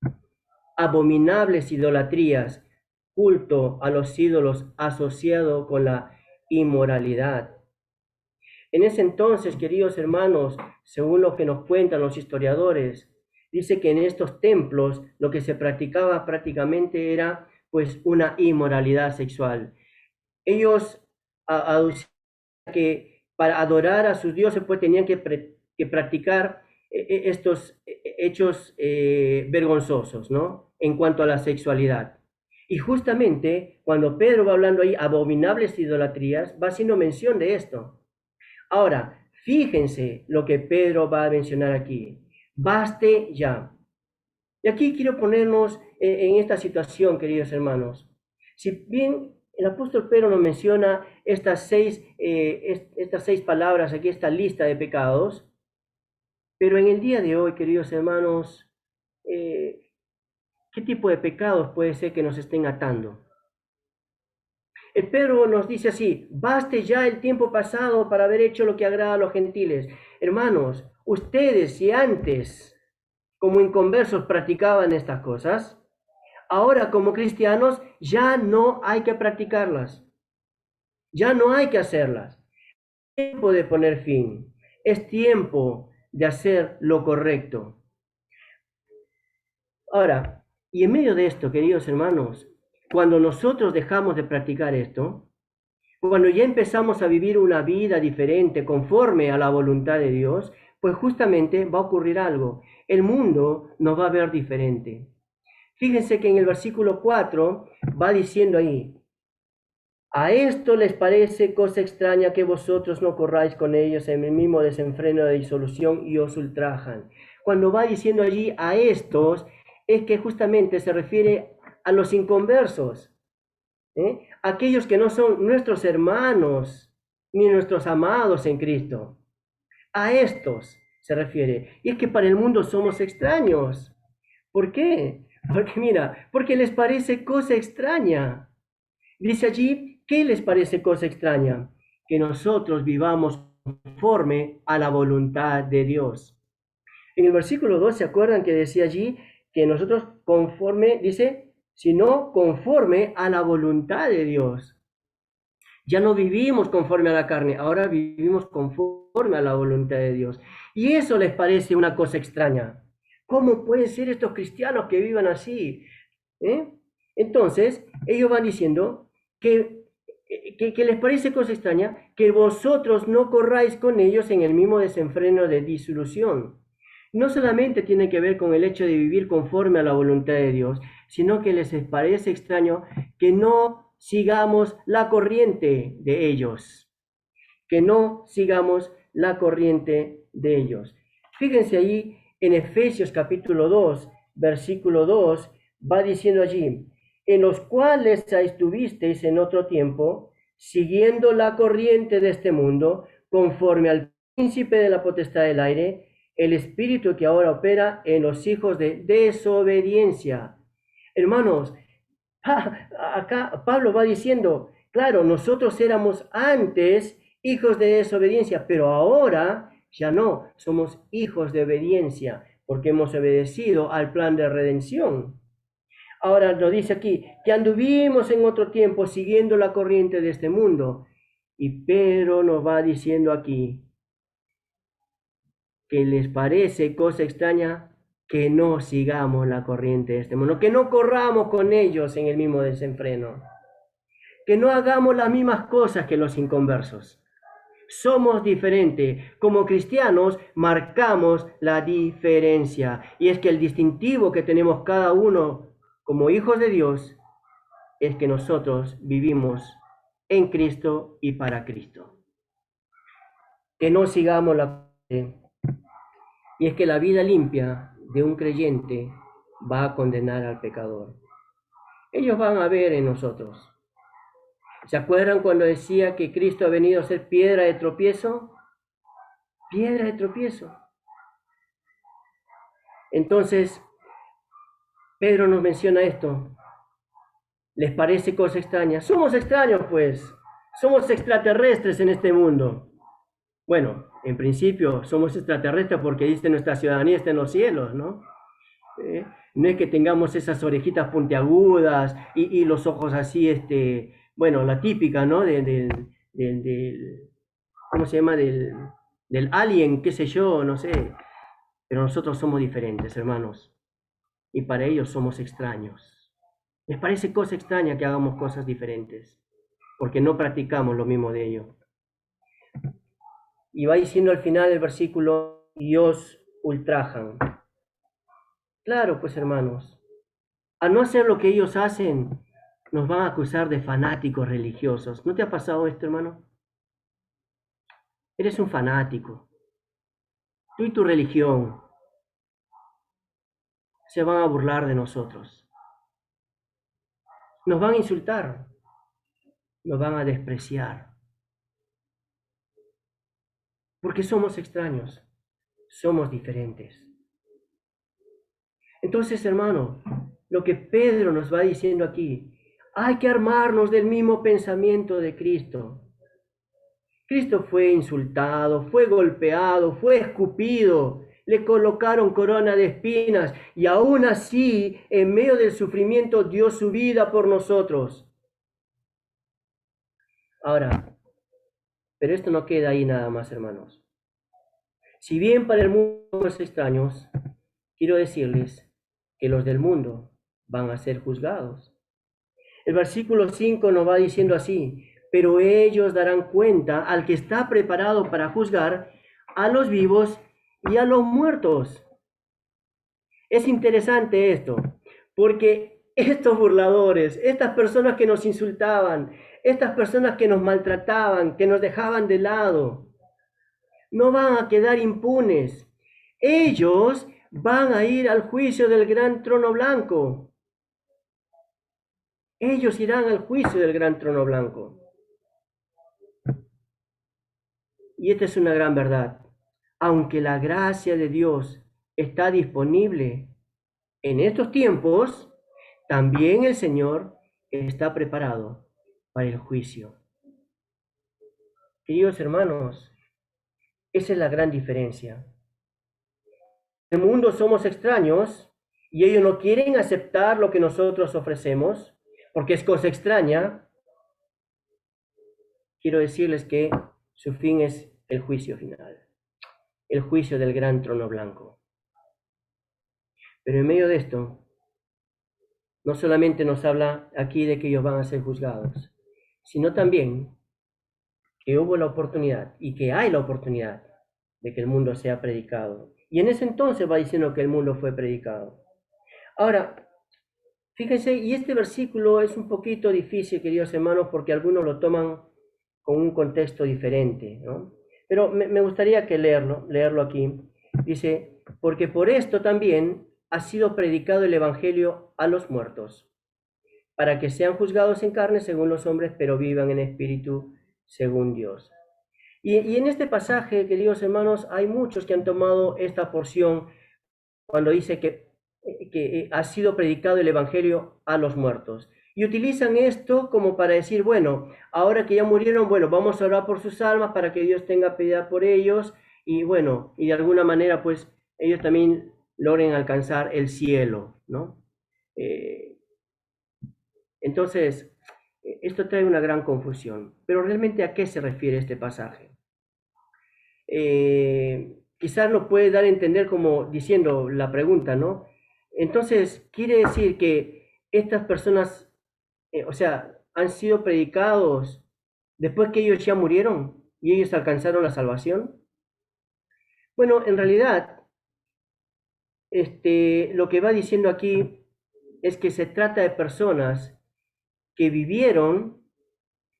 abominables idolatrías, culto a los ídolos asociado con la inmoralidad. En ese entonces, queridos hermanos, según lo que nos cuentan los historiadores, dice que en estos templos lo que se practicaba prácticamente era pues una inmoralidad sexual. Ellos aducían que para adorar a sus dioses pues tenían que practicar estos hechos vergonzosos, ¿no? En cuanto a la sexualidad. Y justamente cuando Pedro va hablando ahí abominables idolatrías, va haciendo mención de esto. Ahora, fíjense lo que Pedro va a mencionar aquí. Baste ya. Y aquí quiero ponernos en esta situación, queridos hermanos. Si bien el apóstol Pedro nos menciona estas seis palabras, aquí esta lista de pecados, pero en el día de hoy, queridos hermanos, ¿qué tipo de pecados puede ser que nos estén atando? El Pedro nos dice así: baste ya el tiempo pasado para haber hecho lo que agrada a los gentiles. Hermanos, ustedes si antes como inconversos practicaban estas cosas, ahora como cristianos ya no hay que practicarlas. Ya no hay que hacerlas. Es tiempo de poner fin. Es tiempo de hacer lo correcto. Ahora, y en medio de esto, queridos hermanos, cuando nosotros dejamos de practicar esto, cuando ya empezamos a vivir una vida diferente conforme a la voluntad de Dios, pues justamente va a ocurrir algo. El mundo nos va a ver diferente. Fíjense que en el versículo 4 va diciendo ahí: a esto les parece cosa extraña que vosotros no corráis con ellos en el mismo desenfreno de disolución y os ultrajan. Cuando va diciendo allí a estos, es que justamente se refiere a los inconversos, aquellos que no son nuestros hermanos ni nuestros amados en Cristo. A estos se refiere. Y es que para el mundo somos extraños. ¿Por qué? Porque mira, porque les parece cosa extraña. Dice allí, ¿qué les parece cosa extraña? Que nosotros vivamos conforme a la voluntad de Dios. En el versículo 2, ¿se acuerdan que decía allí que nosotros conforme, dice, sino conforme a la voluntad de Dios? Ya no vivimos conforme a la carne, ahora vivimos conforme a la voluntad de Dios. Y eso les parece una cosa extraña. ¿Cómo pueden ser estos cristianos que vivan así? Entonces, ellos van diciendo que les parece cosa extraña que vosotros no corráis con ellos en el mismo desenfreno de disolución. No solamente tiene que ver con el hecho de vivir conforme a la voluntad de Dios, sino que les parece extraño que no sigamos la corriente de ellos. Que no sigamos la corriente de ellos. Fíjense ahí en Efesios capítulo 2, versículo 2, va diciendo allí: en los cuales estuvisteis en otro tiempo, siguiendo la corriente de este mundo, conforme al príncipe de la potestad del aire, el espíritu que ahora opera en los hijos de desobediencia. Hermanos, acá Pablo va diciendo, claro, nosotros éramos antes hijos de desobediencia, pero ahora ya no, somos hijos de obediencia, porque hemos obedecido al plan de redención. Ahora nos dice aquí, que anduvimos en otro tiempo siguiendo la corriente de este mundo. Y Pedro nos va diciendo aquí, que les parece cosa extraña que no sigamos la corriente de este mundo, que no corramos con ellos en el mismo desenfreno, que no hagamos las mismas cosas que los inconversos. Somos diferentes. Como cristianos marcamos la diferencia. Y es que el distintivo que tenemos cada uno como hijos de Dios es que nosotros vivimos en Cristo y para Cristo. Que no sigamos la corriente. Y es que la vida limpia de un creyente va a condenar al pecador. Ellos van a ver en nosotros. ¿Se acuerdan cuando decía que Cristo ha venido a ser piedra de tropiezo? Piedra de tropiezo. Entonces, Pedro nos menciona esto. ¿Les parece cosa extraña? Somos extraños, pues. Somos extraterrestres en este mundo. Bueno, en principio somos extraterrestres porque dice nuestra ciudadanía está en los cielos, ¿no? No es que tengamos esas orejitas puntiagudas y los ojos así, bueno, la típica, ¿no? ¿Cómo se llama? Del alien, qué sé yo, no sé. Pero nosotros somos diferentes, hermanos. Y para ellos somos extraños. Les parece cosa extraña que hagamos cosas diferentes, porque no practicamos lo mismo de ellos. Y va diciendo al final del versículo, y os ultrajan. Claro, pues hermanos, a no hacer lo que ellos hacen, nos van a acusar de fanáticos religiosos. ¿No te ha pasado esto, hermano? Eres un fanático. Tú y tu religión se van a burlar de nosotros. Nos van a insultar. Nos van a despreciar. Porque somos extraños. Somos diferentes. Entonces, hermano, lo que Pedro nos va diciendo aquí, Hay que armarnos del mismo pensamiento de Cristo. Cristo fue insultado, fue golpeado, fue escupido, le colocaron corona de espinas y aún así, en medio del sufrimiento, dio su vida por nosotros. Ahora, pero esto no queda ahí nada más, hermanos. Si bien para el mundo somos extraños, quiero decirles que los del mundo van a ser juzgados. El versículo 5 nos va diciendo así: pero ellos darán cuenta al que está preparado para juzgar a los vivos y a los muertos. Es interesante esto, porque estos burladores, estas personas que nos insultaban, estas personas que nos maltrataban, que nos dejaban de lado, no van a quedar impunes. Ellos van a ir al juicio del gran trono blanco. Ellos irán al juicio del gran trono blanco. Y esta es una gran verdad. Aunque la gracia de Dios está disponible en estos tiempos, también el Señor está preparado para el juicio. Queridos hermanos, esa es la gran diferencia. En el mundo somos extraños y ellos no quieren aceptar lo que nosotros ofrecemos porque es cosa extraña. Quiero decirles que su fin es el juicio final, el juicio del gran trono blanco. Pero en medio de esto, no solamente nos habla aquí de que ellos van a ser juzgados, sino también que hubo la oportunidad y que hay la oportunidad de que el mundo sea predicado. Y en ese entonces va diciendo que el mundo fue predicado. Ahora, fíjense, y este versículo es un poquito difícil, queridos hermanos, porque algunos lo toman con un contexto diferente, ¿no? Pero me gustaría que leerlo aquí. Dice: porque por esto también ha sido predicado el evangelio a los muertos, para que sean juzgados en carne según los hombres, pero vivan en espíritu según Dios. Y en este pasaje, queridos hermanos, hay muchos que han tomado esta porción cuando dice que ha sido predicado el evangelio a los muertos. Y utilizan esto como para decir, bueno, ahora que ya murieron, bueno, vamos a orar por sus almas para que Dios tenga piedad por ellos y bueno, y de alguna manera pues ellos también logren alcanzar el cielo, ¿no? Entonces, esto trae una gran confusión. Pero realmente, ¿a qué se refiere este pasaje? Quizás lo puede dar a entender como diciendo la pregunta, ¿no? Entonces, quiere decir que estas personas, o sea, han sido predicados después que ellos ya murieron y ellos alcanzaron la salvación. Bueno, en realidad, lo que va diciendo aquí es que se trata de personas que vivieron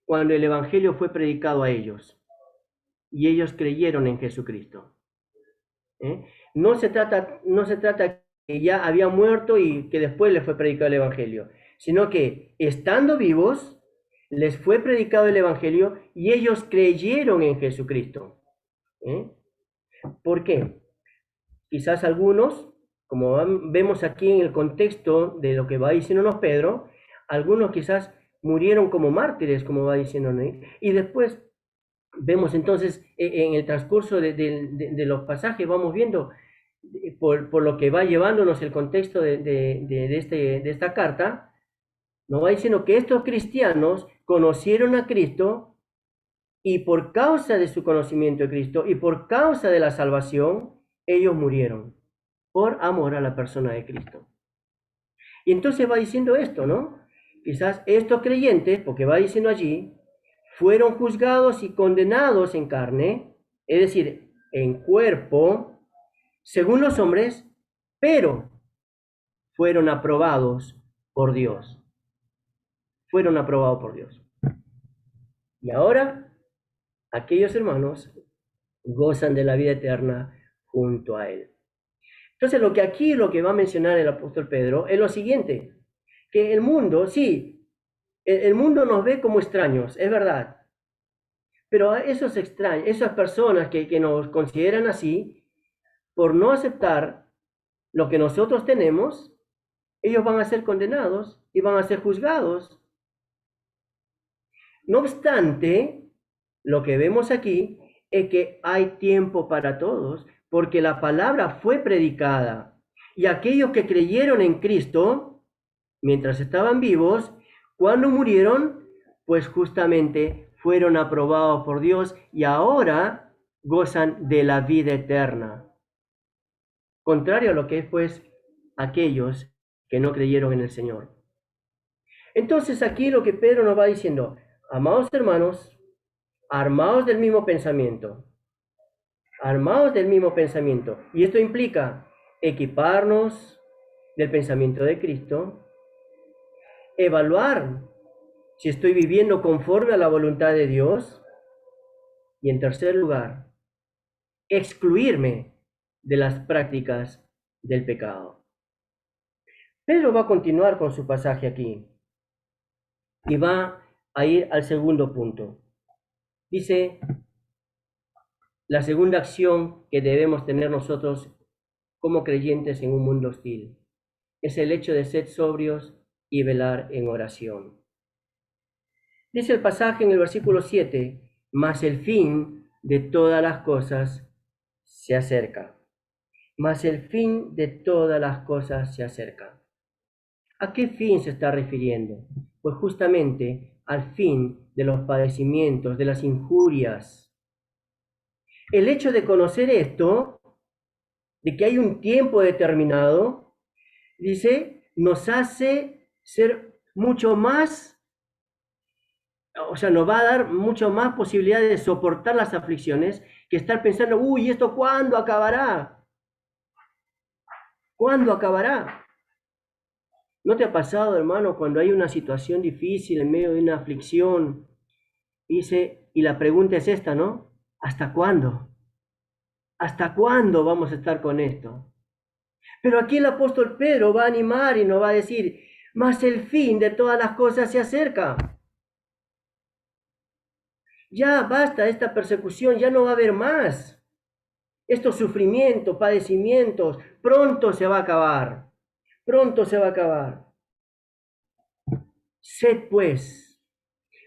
cuando el evangelio fue predicado a ellos y ellos creyeron en Jesucristo. No se trata que ya había muerto y que después les fue predicado el evangelio, sino que estando vivos les fue predicado el evangelio y ellos creyeron en Jesucristo. ¿Por qué? Quizás algunos, como vemos aquí en el contexto de lo que va diciéndonos Pedro, algunos quizás murieron como mártires, como va diciéndonos, y después vemos entonces en el transcurso de los pasajes, vamos viendo por lo que va llevándonos el contexto de esta carta, nos va diciendo que estos cristianos conocieron a Cristo y por causa de su conocimiento de Cristo y por causa de la salvación, ellos murieron por amor a la persona de Cristo. Y entonces va diciendo esto, ¿no? Quizás estos creyentes, porque va diciendo allí, fueron juzgados y condenados en carne, es decir, en cuerpo, según los hombres, pero fueron aprobados por Dios. Fueron aprobados por Dios. Y ahora, aquellos hermanos gozan de la vida eterna junto a Él. Entonces, lo que va a mencionar el apóstol Pedro es lo siguiente, que el mundo, sí, el mundo nos ve como extraños, es verdad, pero a esos extraños, esas personas que nos consideran así, por no aceptar lo que nosotros tenemos, ellos van a ser condenados y van a ser juzgados No obstante, lo que vemos aquí es que hay tiempo para todos, porque la palabra fue predicada. Y aquellos que creyeron en Cristo, mientras estaban vivos, cuando murieron, pues justamente fueron aprobados por Dios y ahora gozan de la vida eterna. Contrario a lo que es, pues, aquellos que no creyeron en el Señor. Entonces aquí lo que Pedro nos va diciendo, amados hermanos, armados del mismo pensamiento, armados del mismo pensamiento. Y esto implica equiparnos del pensamiento de Cristo, evaluar si estoy viviendo conforme a la voluntad de Dios, y en tercer lugar, excluirme de las prácticas del pecado. Pedro va a continuar con su pasaje aquí y va a ir al segundo punto. Dice, la segunda acción que debemos tener nosotros como creyentes en un mundo hostil es el hecho de ser sobrios y velar en oración. Dice el pasaje en el versículo 7, mas el fin de todas las cosas se acerca. Mas el fin de todas las cosas se acerca. ¿A qué fin se está refiriendo? Pues justamente al fin de los padecimientos, de las injurias. El hecho de conocer esto, de que hay un tiempo determinado, dice, nos hace ser mucho más, o sea, nos va a dar mucho más posibilidad de soportar las aflicciones que estar pensando, uy, ¿esto cuándo acabará? ¿Cuándo acabará? ¿No te ha pasado, hermano, cuando hay una situación difícil en medio de una aflicción? Dice, y la pregunta es esta, ¿no? ¿Hasta cuándo? ¿Hasta cuándo vamos a estar con esto? Pero aquí el apóstol Pedro va a animar y nos va a decir, mas el fin de todas las cosas se acerca. Ya basta esta persecución, ya no va a haber más. Estos sufrimientos, padecimientos, pronto se va a acabar. Pronto se va a acabar. Sed pues,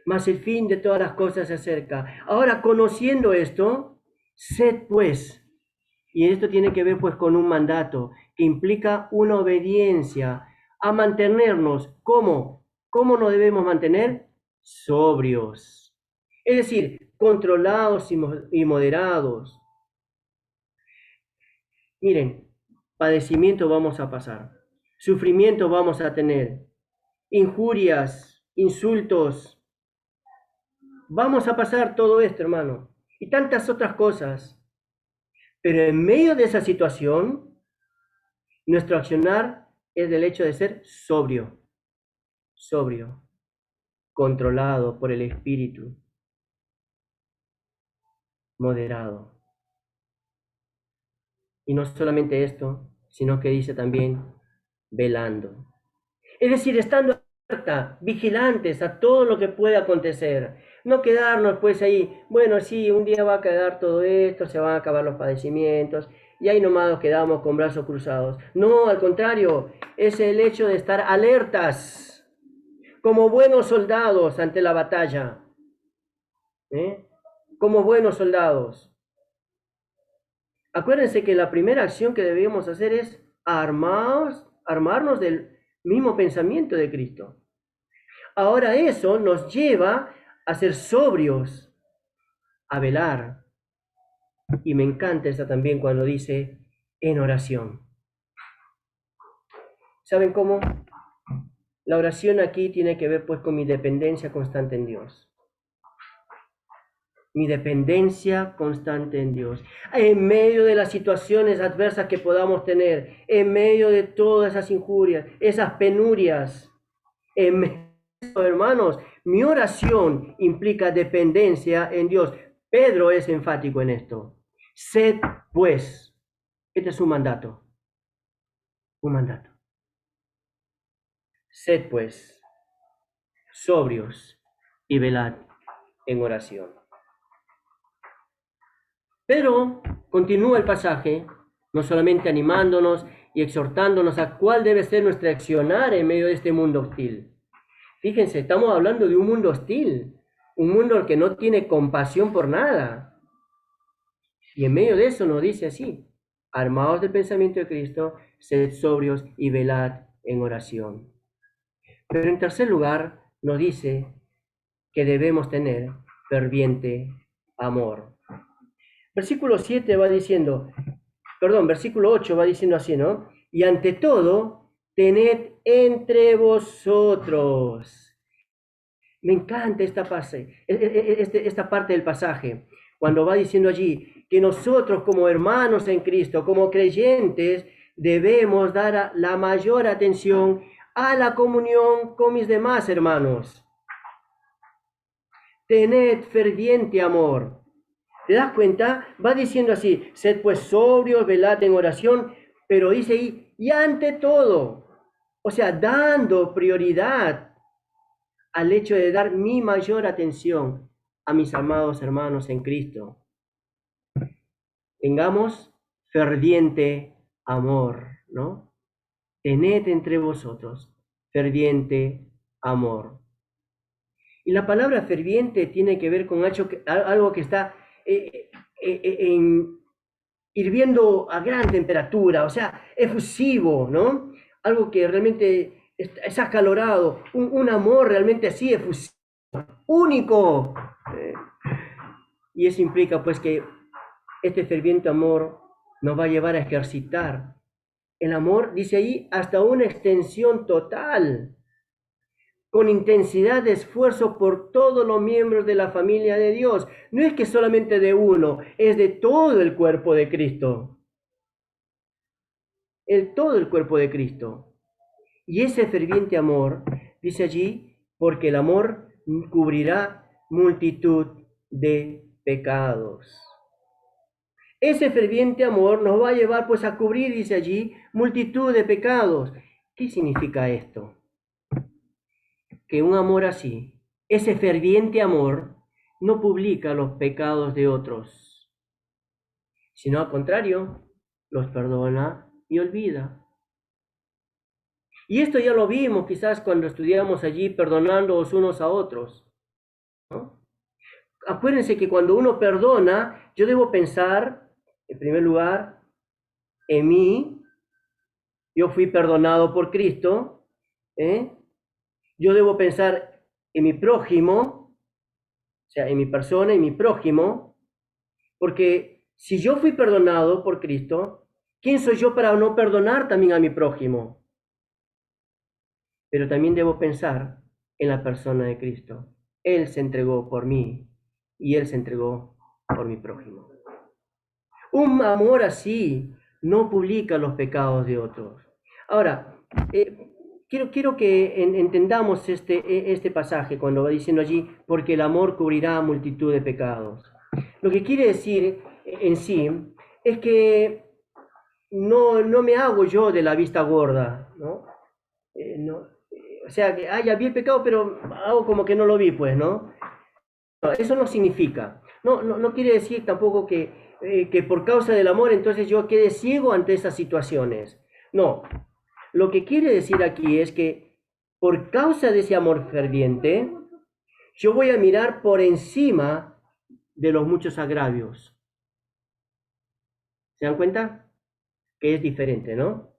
mas el fin de todas las cosas se acerca. Ahora, conociendo esto, sed pues. Y esto tiene que ver pues con un mandato que implica una obediencia a mantenernos. ¿Cómo? ¿Cómo nos debemos mantener? Sobrios. Es decir, controlados y moderados. Miren, padecimiento vamos a pasar. Sufrimiento vamos a tener, injurias, insultos. Vamos a pasar todo esto, hermano, y tantas otras cosas. Pero en medio de esa situación, nuestro accionar es del hecho de ser sobrio, controlado por el Espíritu, moderado. Y no solamente esto, sino que dice también, velando. Es decir, estando alerta, vigilantes a todo lo que pueda acontecer. No quedarnos pues ahí, bueno, sí, un día va a quedar todo esto, se van a acabar los padecimientos, y ahí nomás nos quedamos con brazos cruzados. No, al contrario, es el hecho de estar alertas, como buenos soldados ante la batalla. Como buenos soldados. Acuérdense que la primera acción que debemos hacer es armarnos del mismo pensamiento de Cristo. Ahora eso nos lleva a ser sobrios, a velar. Y me encanta esta también cuando dice en oración. ¿Saben cómo? La oración aquí tiene que ver pues con mi dependencia constante en Dios. Mi dependencia constante en Dios. En medio de las situaciones adversas que podamos tener, en medio de todas esas injurias, esas penurias, en medio, hermanos, mi oración implica dependencia en Dios. Pedro es enfático en esto. Sed pues. Este es un mandato. Un mandato. Sed pues sobrios y velad en oración. Pero continúa el pasaje, no solamente animándonos y exhortándonos a cuál debe ser nuestro accionar en medio de este mundo hostil. Fíjense, estamos hablando de un mundo hostil. Un mundo que no tiene compasión por nada. Y en medio de eso nos dice así: armados del pensamiento de Cristo, sed sobrios y velad en oración. Pero en tercer lugar nos dice que debemos tener ferviente amor. Versículo 7 va diciendo, versículo 8 va diciendo así, ¿no? Y ante todo, tened entre vosotros. Me encanta esta parte del pasaje, cuando va diciendo allí que nosotros como hermanos en Cristo, como creyentes, debemos dar la mayor atención a la comunión con mis demás hermanos. Tened ferviente amor. ¿Te das cuenta? Va diciendo así: sed pues sobrios, velad en oración, pero dice ahí, y ante todo, o sea, dando prioridad al hecho de dar mi mayor atención a mis amados hermanos en Cristo. Tengamos ferviente amor, ¿no? Tened entre vosotros ferviente amor. Y la palabra ferviente tiene que ver con algo que está hirviendo a gran temperatura, o sea, efusivo, ¿no? Algo que realmente es acalorado, un amor realmente así efusivo, único. Y eso implica pues que este ferviente amor nos va a llevar a ejercitar el amor, dice ahí, hasta una extensión total, con intensidad de esfuerzo por todos los miembros de la familia de Dios. No es que solamente de uno, es de todo el cuerpo de Cristo. Todo el cuerpo de Cristo. Y ese ferviente amor, dice allí, porque el amor cubrirá multitud de pecados. Ese ferviente amor nos va a llevar pues a cubrir, dice allí, multitud de pecados. ¿Qué significa esto? Que un amor así, ese ferviente amor, no publica los pecados de otros, sino al contrario, los perdona y olvida. Y esto ya lo vimos quizás cuando estudiamos allí perdonándonos unos a otros, ¿no? Acuérdense que cuando uno perdona, yo debo pensar, en primer lugar, en mí. Yo fui perdonado por Cristo, Yo debo pensar en mi prójimo, o sea, en mi persona, en mi prójimo, porque si yo fui perdonado por Cristo, ¿quién soy yo para no perdonar también a mi prójimo? Pero también debo pensar en la persona de Cristo. Él se entregó por mí y Él se entregó por mi prójimo. Un amor así no publica los pecados de otros. Ahora, quiero que entendamos este pasaje cuando va diciendo allí, porque el amor cubrirá multitud de pecados. Lo que quiere decir en sí es que no me hago yo de la vista gorda, ¿no? O sea, que ya vi el pecado, pero hago como que no lo vi, pues, ¿no? No, eso no significa. No quiere decir tampoco que por causa del amor entonces yo quede ciego ante esas situaciones. No. Lo que quiere decir aquí es que por causa de ese amor ferviente, yo voy a mirar por encima de los muchos agravios. ¿Se dan cuenta? Que es diferente, ¿no?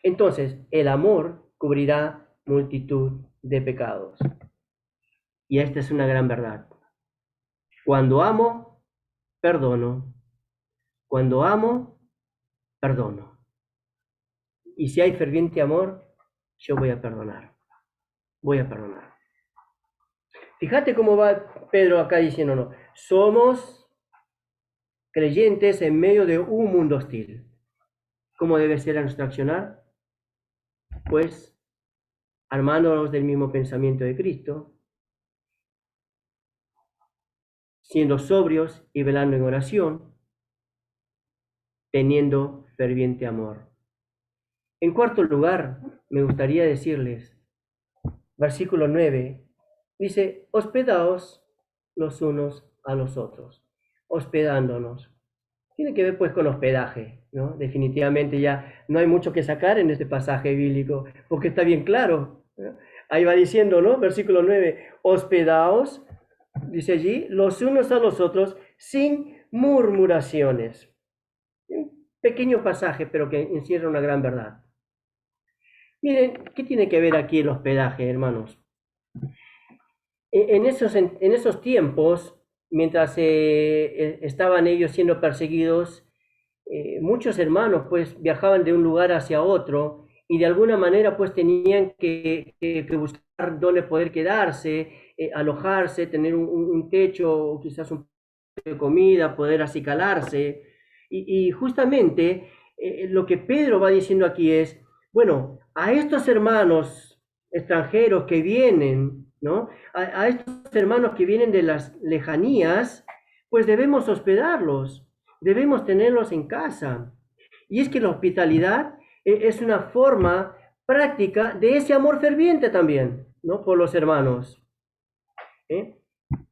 Entonces, el amor cubrirá multitud de pecados. Y esta es una gran verdad. Cuando amo, perdono. Cuando amo, perdono. Y si hay ferviente amor, yo voy a perdonar. Voy a perdonar. Fíjate cómo va Pedro acá diciéndonos, somos creyentes en medio de un mundo hostil. ¿Cómo debe ser nuestro accionar? Pues armándonos del mismo pensamiento de Cristo, siendo sobrios y velando en oración, teniendo ferviente amor. En cuarto lugar, me gustaría decirles, versículo 9, dice, hospedaos los unos a los otros, hospedándonos. Tiene que ver pues con hospedaje, ¿no? Definitivamente ya no hay mucho que sacar en este pasaje bíblico, porque está bien claro, ¿no? Ahí va diciendo, ¿no? Versículo 9, hospedaos dice allí, los unos a los otros sin murmuraciones. Un pequeño pasaje, pero que encierra una gran verdad. Miren, ¿qué tiene que ver aquí el hospedaje, hermanos? En esos tiempos, mientras estaban ellos siendo perseguidos, muchos hermanos pues viajaban de un lugar hacia otro y de alguna manera pues tenían que buscar dónde poder quedarse, alojarse, tener un techo o quizás un poco de comida, poder acicalarse. Y justamente lo que Pedro va diciendo aquí es, bueno, a estos hermanos extranjeros que vienen, ¿no? A estos hermanos que vienen de las lejanías, pues debemos hospedarlos, debemos tenerlos en casa. Y es que la hospitalidad es una forma práctica de ese amor ferviente también, ¿no? Por los hermanos.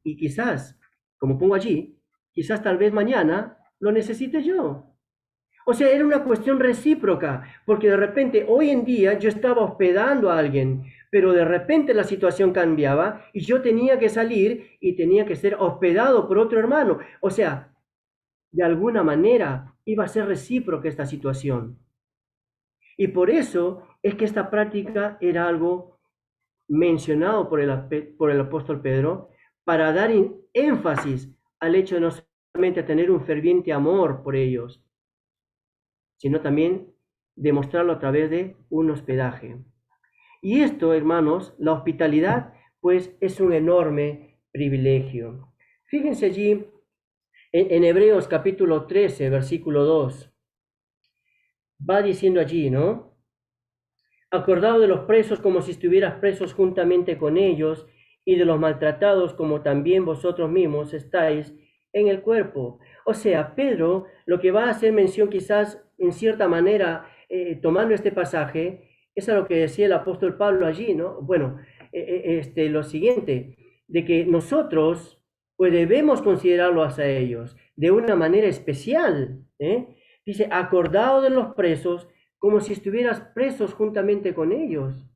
Y quizás, como pongo allí, quizás tal vez mañana lo necesite yo. O sea, era una cuestión recíproca, porque de repente hoy en día yo estaba hospedando a alguien, pero de repente la situación cambiaba y yo tenía que salir y tenía que ser hospedado por otro hermano. O sea, de alguna manera iba a ser recíproca esta situación. Y por eso es que esta práctica era algo mencionado por el apóstol Pedro para dar énfasis al hecho de no solamente tener un ferviente amor por ellos, sino también demostrarlo a través de un hospedaje. Y esto, hermanos, la hospitalidad, pues es un enorme privilegio. Fíjense allí en Hebreos capítulo 13, versículo 2. Va diciendo allí, ¿no? Acordado de los presos como si estuvieras presos juntamente con ellos, y de los maltratados como también vosotros mismos estáis en el cuerpo. O sea, Pedro lo que va a hacer mención quizás en cierta manera, tomando este pasaje, es a lo que decía el apóstol Pablo allí, ¿no? Bueno, lo siguiente, de que nosotros pues debemos considerarlos a ellos de una manera especial, Dice, acordado de los presos como si estuvieras presos juntamente con ellos.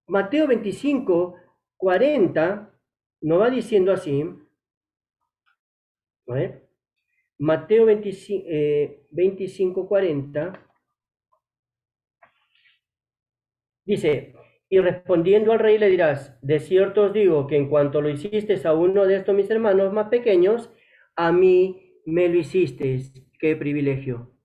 Mateo 25, 40 nos va diciendo así, a ver, Mateo 25, 40, dice, y respondiendo al rey le dirás, de cierto os digo que en cuanto lo hiciste a uno de estos mis hermanos más pequeños, a mí me lo hicisteis. Qué privilegio,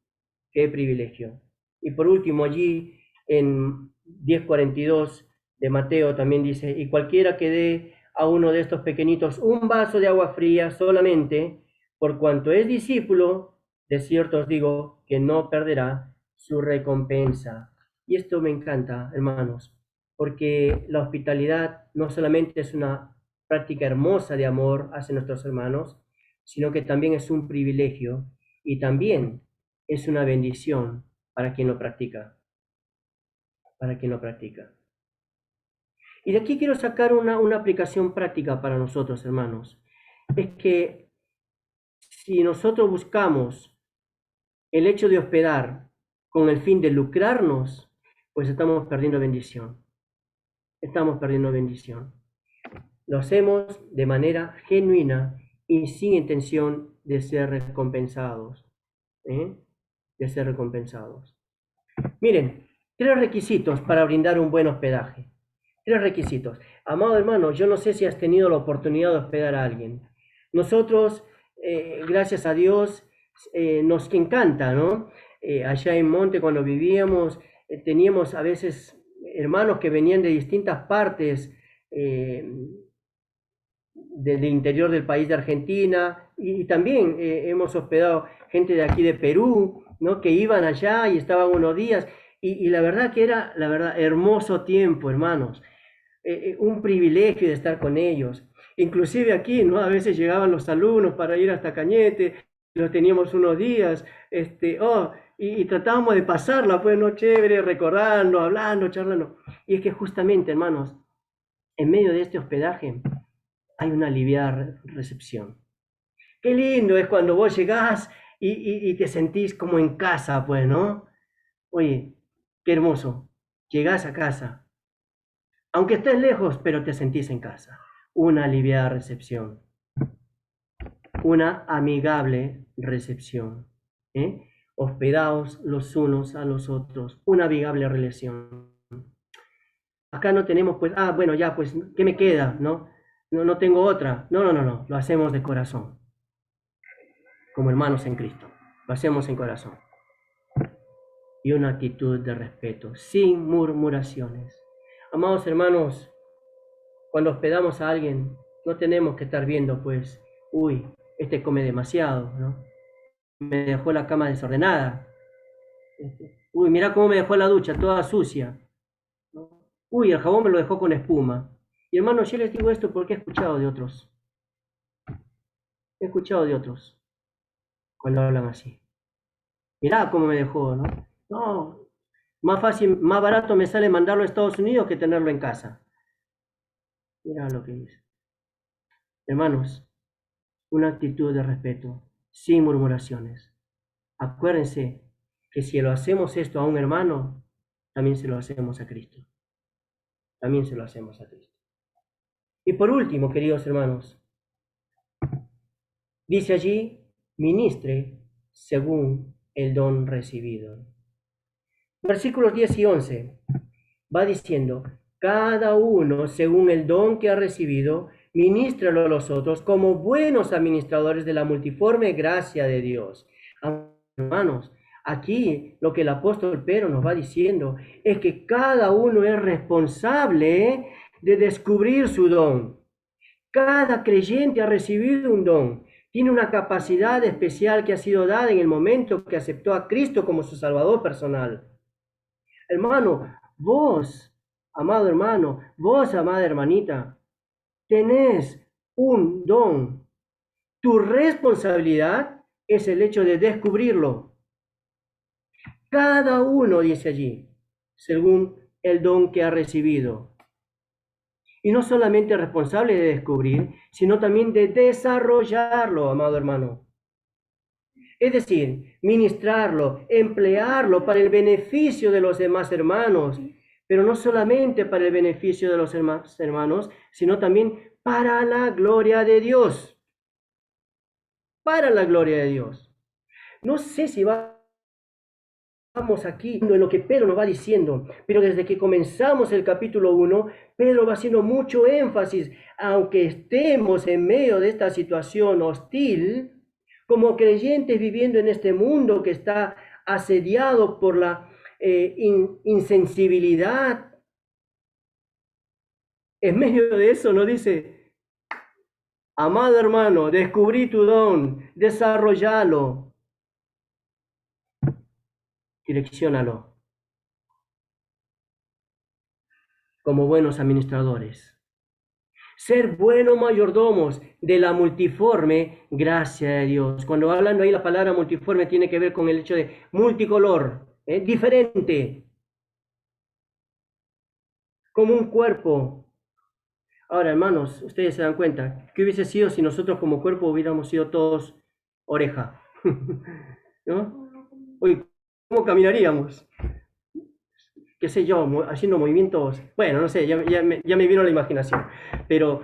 qué privilegio. Y por último allí en 10:42 de Mateo también dice, y cualquiera que dé a uno de estos pequeñitos un vaso de agua fría solamente, por cuanto es discípulo, de cierto os digo que no perderá su recompensa. Y esto me encanta, hermanos, porque la hospitalidad no solamente es una práctica hermosa de amor hacia nuestros hermanos, sino que también es un privilegio y también es una bendición para quien lo practica. Para quien lo practica. Y de aquí quiero sacar una aplicación práctica para nosotros, hermanos. Es que si nosotros buscamos el hecho de hospedar con el fin de lucrarnos, pues estamos perdiendo bendición. Estamos perdiendo bendición. Lo hacemos de manera genuina y sin intención de ser recompensados. De ser recompensados. Miren, 3 requisitos para brindar un buen hospedaje. 3 requisitos. Amado hermano, yo no sé si has tenido la oportunidad de hospedar a alguien. Nosotros, gracias a Dios, nos encanta, ¿no? Allá en Monte, cuando vivíamos, teníamos a veces hermanos que venían de distintas partes del interior del país de Argentina, y también hemos hospedado gente de aquí de Perú, ¿no? Que iban allá y estaban unos días, y la verdad que era, la verdad, hermoso tiempo, hermanos. Un privilegio de estar con ellos. Inclusive aquí, ¿no? A veces llegaban los alumnos para ir hasta Cañete, los teníamos unos días, y tratábamos de pasarla, pues, ¿no? Chévere, recordando, hablando, charlando. Y es que justamente, hermanos, en medio de este hospedaje hay una aliviada recepción. Qué lindo es cuando vos llegás y te sentís como en casa, pues, ¿no? Oye, qué hermoso. Llegás a casa, aunque estés lejos, pero te sentís en casa. una aliviada recepción, una amigable recepción, hospedaos los unos a los otros, una amigable relación. Acá no tenemos, pues, bueno, ya, pues, ¿qué me queda? No tengo otra. No, lo hacemos de corazón, como hermanos en Cristo, lo hacemos en corazón. Y una actitud de respeto, sin murmuraciones. Amados hermanos, cuando hospedamos a alguien, no tenemos que estar viendo, pues, uy, este come demasiado, ¿no? Me dejó la cama desordenada. Uy, mira cómo me dejó la ducha, toda sucia. Uy, el jabón me lo dejó con espuma. Y hermanos, yo les digo esto porque he escuchado de otros. He escuchado de otros cuando hablan así. Mirá cómo me dejó, ¿no? No, más fácil, más barato me sale mandarlo a Estados Unidos que tenerlo en casa. Mirá lo que dice. Hermanos, una actitud de respeto, sin murmuraciones. Acuérdense que si lo hacemos esto a un hermano, también se lo hacemos a Cristo. También se lo hacemos a Cristo. Y por último, queridos hermanos, dice allí, ministre según el don recibido. Versículos 10 y 11 va diciendo, cada uno según el don que ha recibido, ministralo a los otros como buenos administradores de la multiforme gracia de Dios. Hermanos, aquí lo que el apóstol Pedro nos va diciendo es que cada uno es responsable de descubrir su don. Cada creyente ha recibido un don. Tiene una capacidad especial que ha sido dada en el momento que aceptó a Cristo como su Salvador personal. Hermano, vos, amado hermano, vos, amada hermanita, tenés un don. Tu responsabilidad es el hecho de descubrirlo. Cada uno, dice allí, según el don que ha recibido. Y no solamente responsable de descubrir, sino también de desarrollarlo, amado hermano. Es decir, ministrarlo, emplearlo para el beneficio de los demás hermanos, pero no solamente para el beneficio de los demás hermanos, sino también para la gloria de Dios. Para la gloria de Dios. No sé si vamos aquí en lo que Pedro nos va diciendo, pero desde que comenzamos el capítulo 1, Pedro va haciendo mucho énfasis, aunque estemos en medio de esta situación hostil, como creyentes viviendo en este mundo que está asediado por la insensibilidad. En medio de eso nos dice, amado hermano, descubrí tu don, desarrollalo, direcciónalo como buenos administradores. Ser buenos mayordomos de la multiforme gracia de Dios. Cuando hablando ahí la palabra multiforme tiene que ver con el hecho de multicolor, diferente, como un cuerpo. Ahora, hermanos, ustedes se dan cuenta, ¿qué hubiese sido si nosotros como cuerpo hubiéramos sido todos oreja? ¿No? Uy, ¿cómo caminaríamos? Qué sé yo, haciendo movimientos, bueno, no sé, ya me vino la imaginación, pero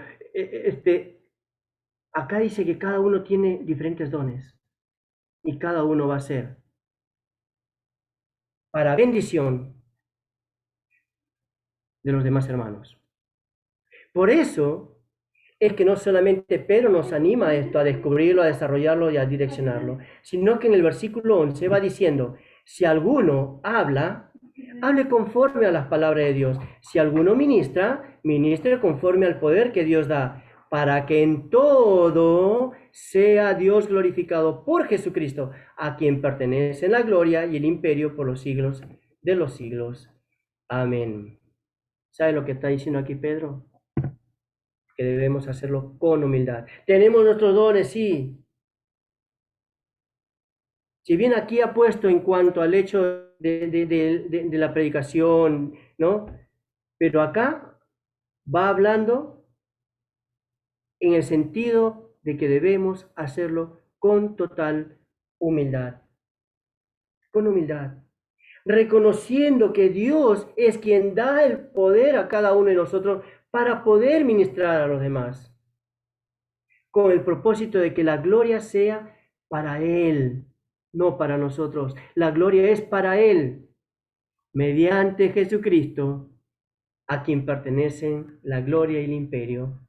acá dice que cada uno tiene diferentes dones y cada uno va a ser para bendición de los demás hermanos. Por eso es que no solamente Pedro nos anima a esto, a descubrirlo, a desarrollarlo y a direccionarlo, sino que en el versículo 11 va diciendo, si alguno habla, hable conforme a las palabras de Dios. Si alguno ministra, ministre conforme al poder que Dios da, para que en todo sea Dios glorificado por Jesucristo, a quien pertenece la gloria y el imperio por los siglos de los siglos. Amén. ¿Sabe lo que está diciendo aquí Pedro? Que debemos hacerlo con humildad. Tenemos nuestros dones, sí. Si bien aquí ha puesto en cuanto al hecho de la predicación, ¿no? Pero acá va hablando en el sentido de que debemos hacerlo con total humildad. Con humildad. Reconociendo que Dios es quien da el poder a cada uno de nosotros para poder ministrar a los demás, con el propósito de que la gloria sea para Él, no para nosotros. La gloria es para Él, mediante Jesucristo, a quien pertenecen la gloria y el imperio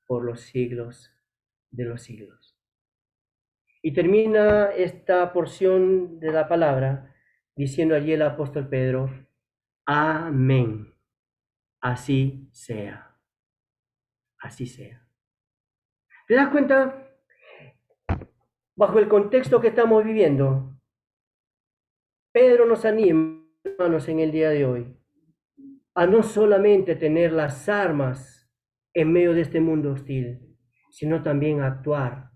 por los siglos de los siglos. Y termina esta porción de la palabra diciendo allí el apóstol Pedro, amén, así sea, así sea. ¿Te das cuenta? Bajo el contexto que estamos viviendo, Pedro nos anima, hermanos, en el día de hoy, a no solamente tener las armas en medio de este mundo hostil, sino también a actuar.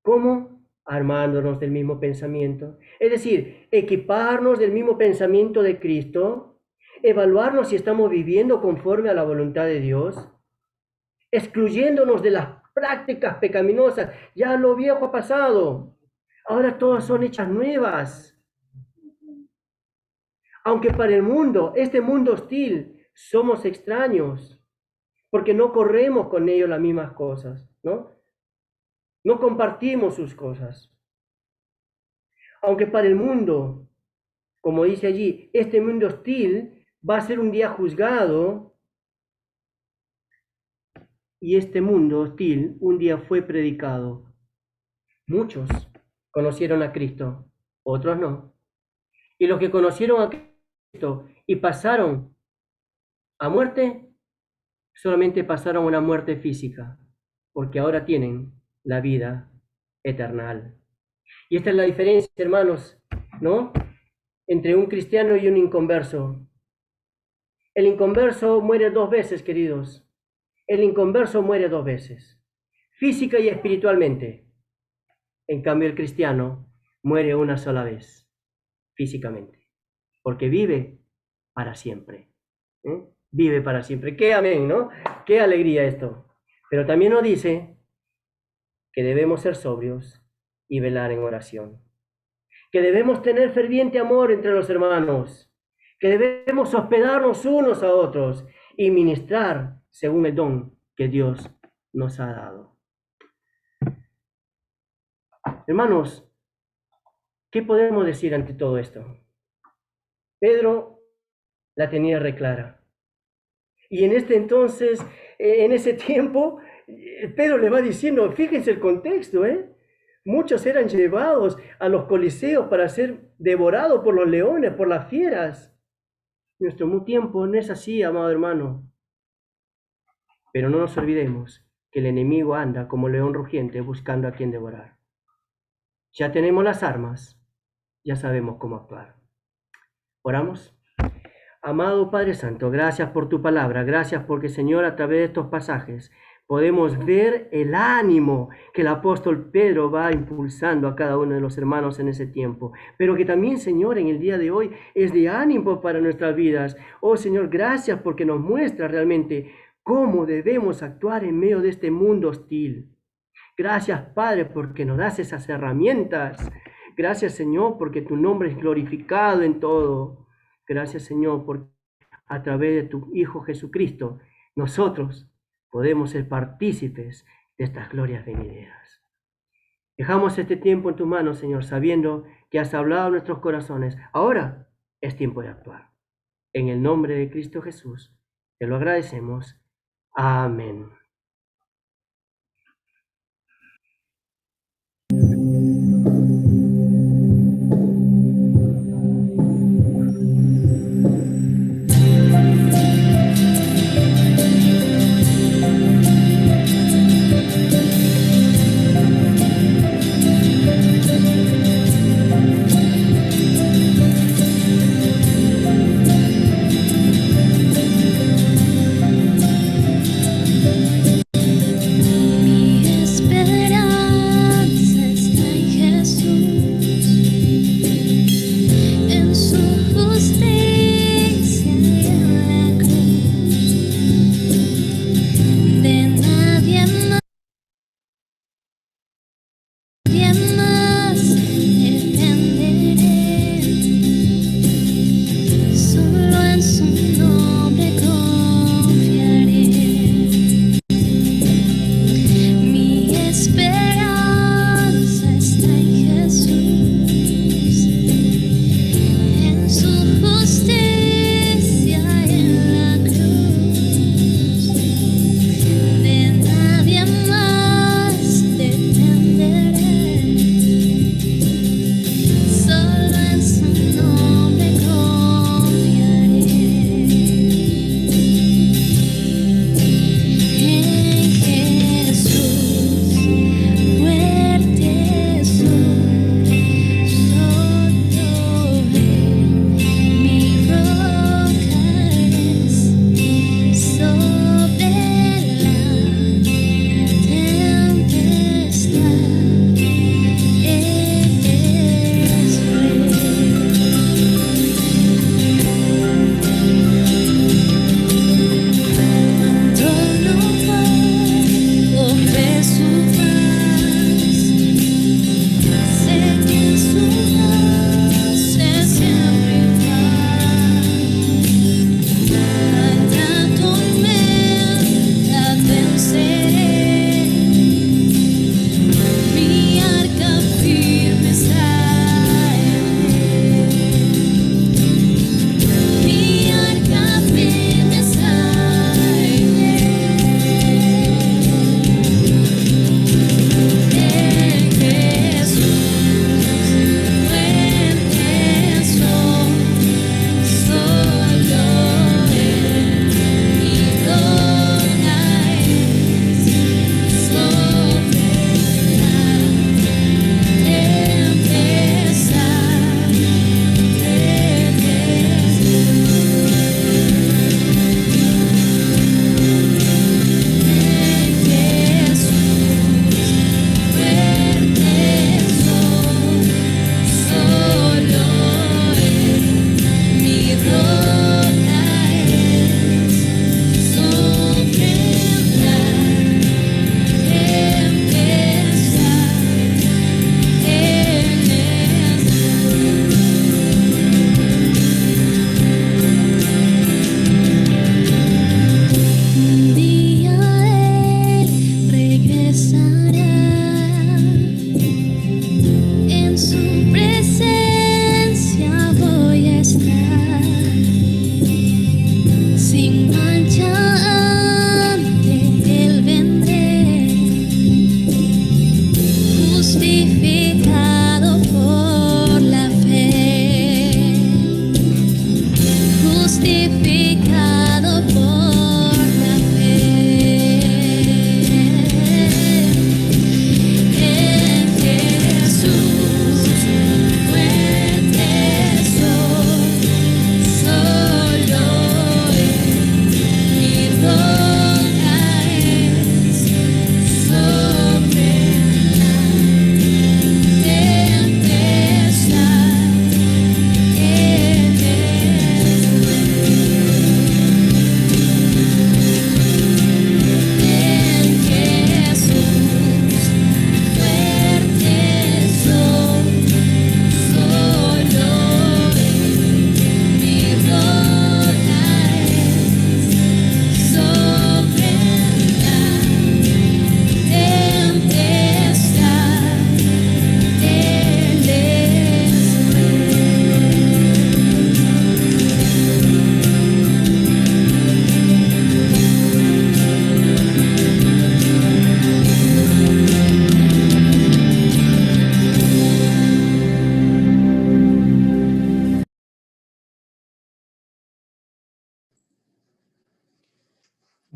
¿Cómo? Armándonos del mismo pensamiento. Es decir, equiparnos del mismo pensamiento de Cristo, evaluarnos si estamos viviendo conforme a la voluntad de Dios, excluyéndonos de las prácticas pecaminosas. Ya lo viejo ha pasado, ahora todas son hechas nuevas. Aunque para el mundo, este mundo hostil, somos extraños, porque no corremos con ellos las mismas cosas, ¿no? No compartimos sus cosas. Aunque para el mundo, como dice allí, este mundo hostil va a ser un día juzgado, y este mundo hostil un día fue predicado. Muchos conocieron a Cristo, otros no. Y los que conocieron a Cristo y pasaron a muerte, solamente pasaron a una muerte física, porque ahora tienen la vida eterna. Y esta es la diferencia, hermanos, ¿no? Entre un cristiano y un inconverso. El inconverso muere 2 veces, queridos. El inconverso muere 2 veces, física y espiritualmente. En cambio, el cristiano muere una sola vez, físicamente, porque vive para siempre. Vive para siempre. ¡Qué amén!, ¿no? ¡Qué alegría esto! Pero también nos dice que debemos ser sobrios y velar en oración, que debemos tener ferviente amor entre los hermanos, que debemos hospedarnos unos a otros y ministrar según el don que Dios nos ha dado. Hermanos, ¿qué podemos decir ante todo esto? Pedro la tenía reclara. Y en este entonces, en ese tiempo, Pedro le va diciendo, fíjense el contexto, muchos eran llevados a los coliseos para ser devorados por los leones, por las fieras. Nuestro tiempo no es así, amado hermano. Pero no nos olvidemos que el enemigo anda como león rugiente buscando a quien devorar. Ya tenemos las armas, ya sabemos cómo actuar. ¿Oramos? Amado Padre Santo, gracias por tu palabra, gracias porque, Señor, a través de estos pasajes podemos ver el ánimo que el apóstol Pedro va impulsando a cada uno de los hermanos en ese tiempo, pero que también, Señor, en el día de hoy es de ánimo para nuestras vidas. Oh, Señor, gracias porque nos muestra realmente cómo debemos actuar en medio de este mundo hostil. Gracias, Padre, porque nos das esas herramientas. Gracias, Señor, porque tu nombre es glorificado en todo. Gracias, Señor, porque a través de tu Hijo Jesucristo, nosotros podemos ser partícipes de estas glorias venideras. Dejamos este tiempo en tus manos, Señor, sabiendo que has hablado a nuestros corazones. Ahora es tiempo de actuar. En el nombre de Cristo Jesús, te lo agradecemos. Amén.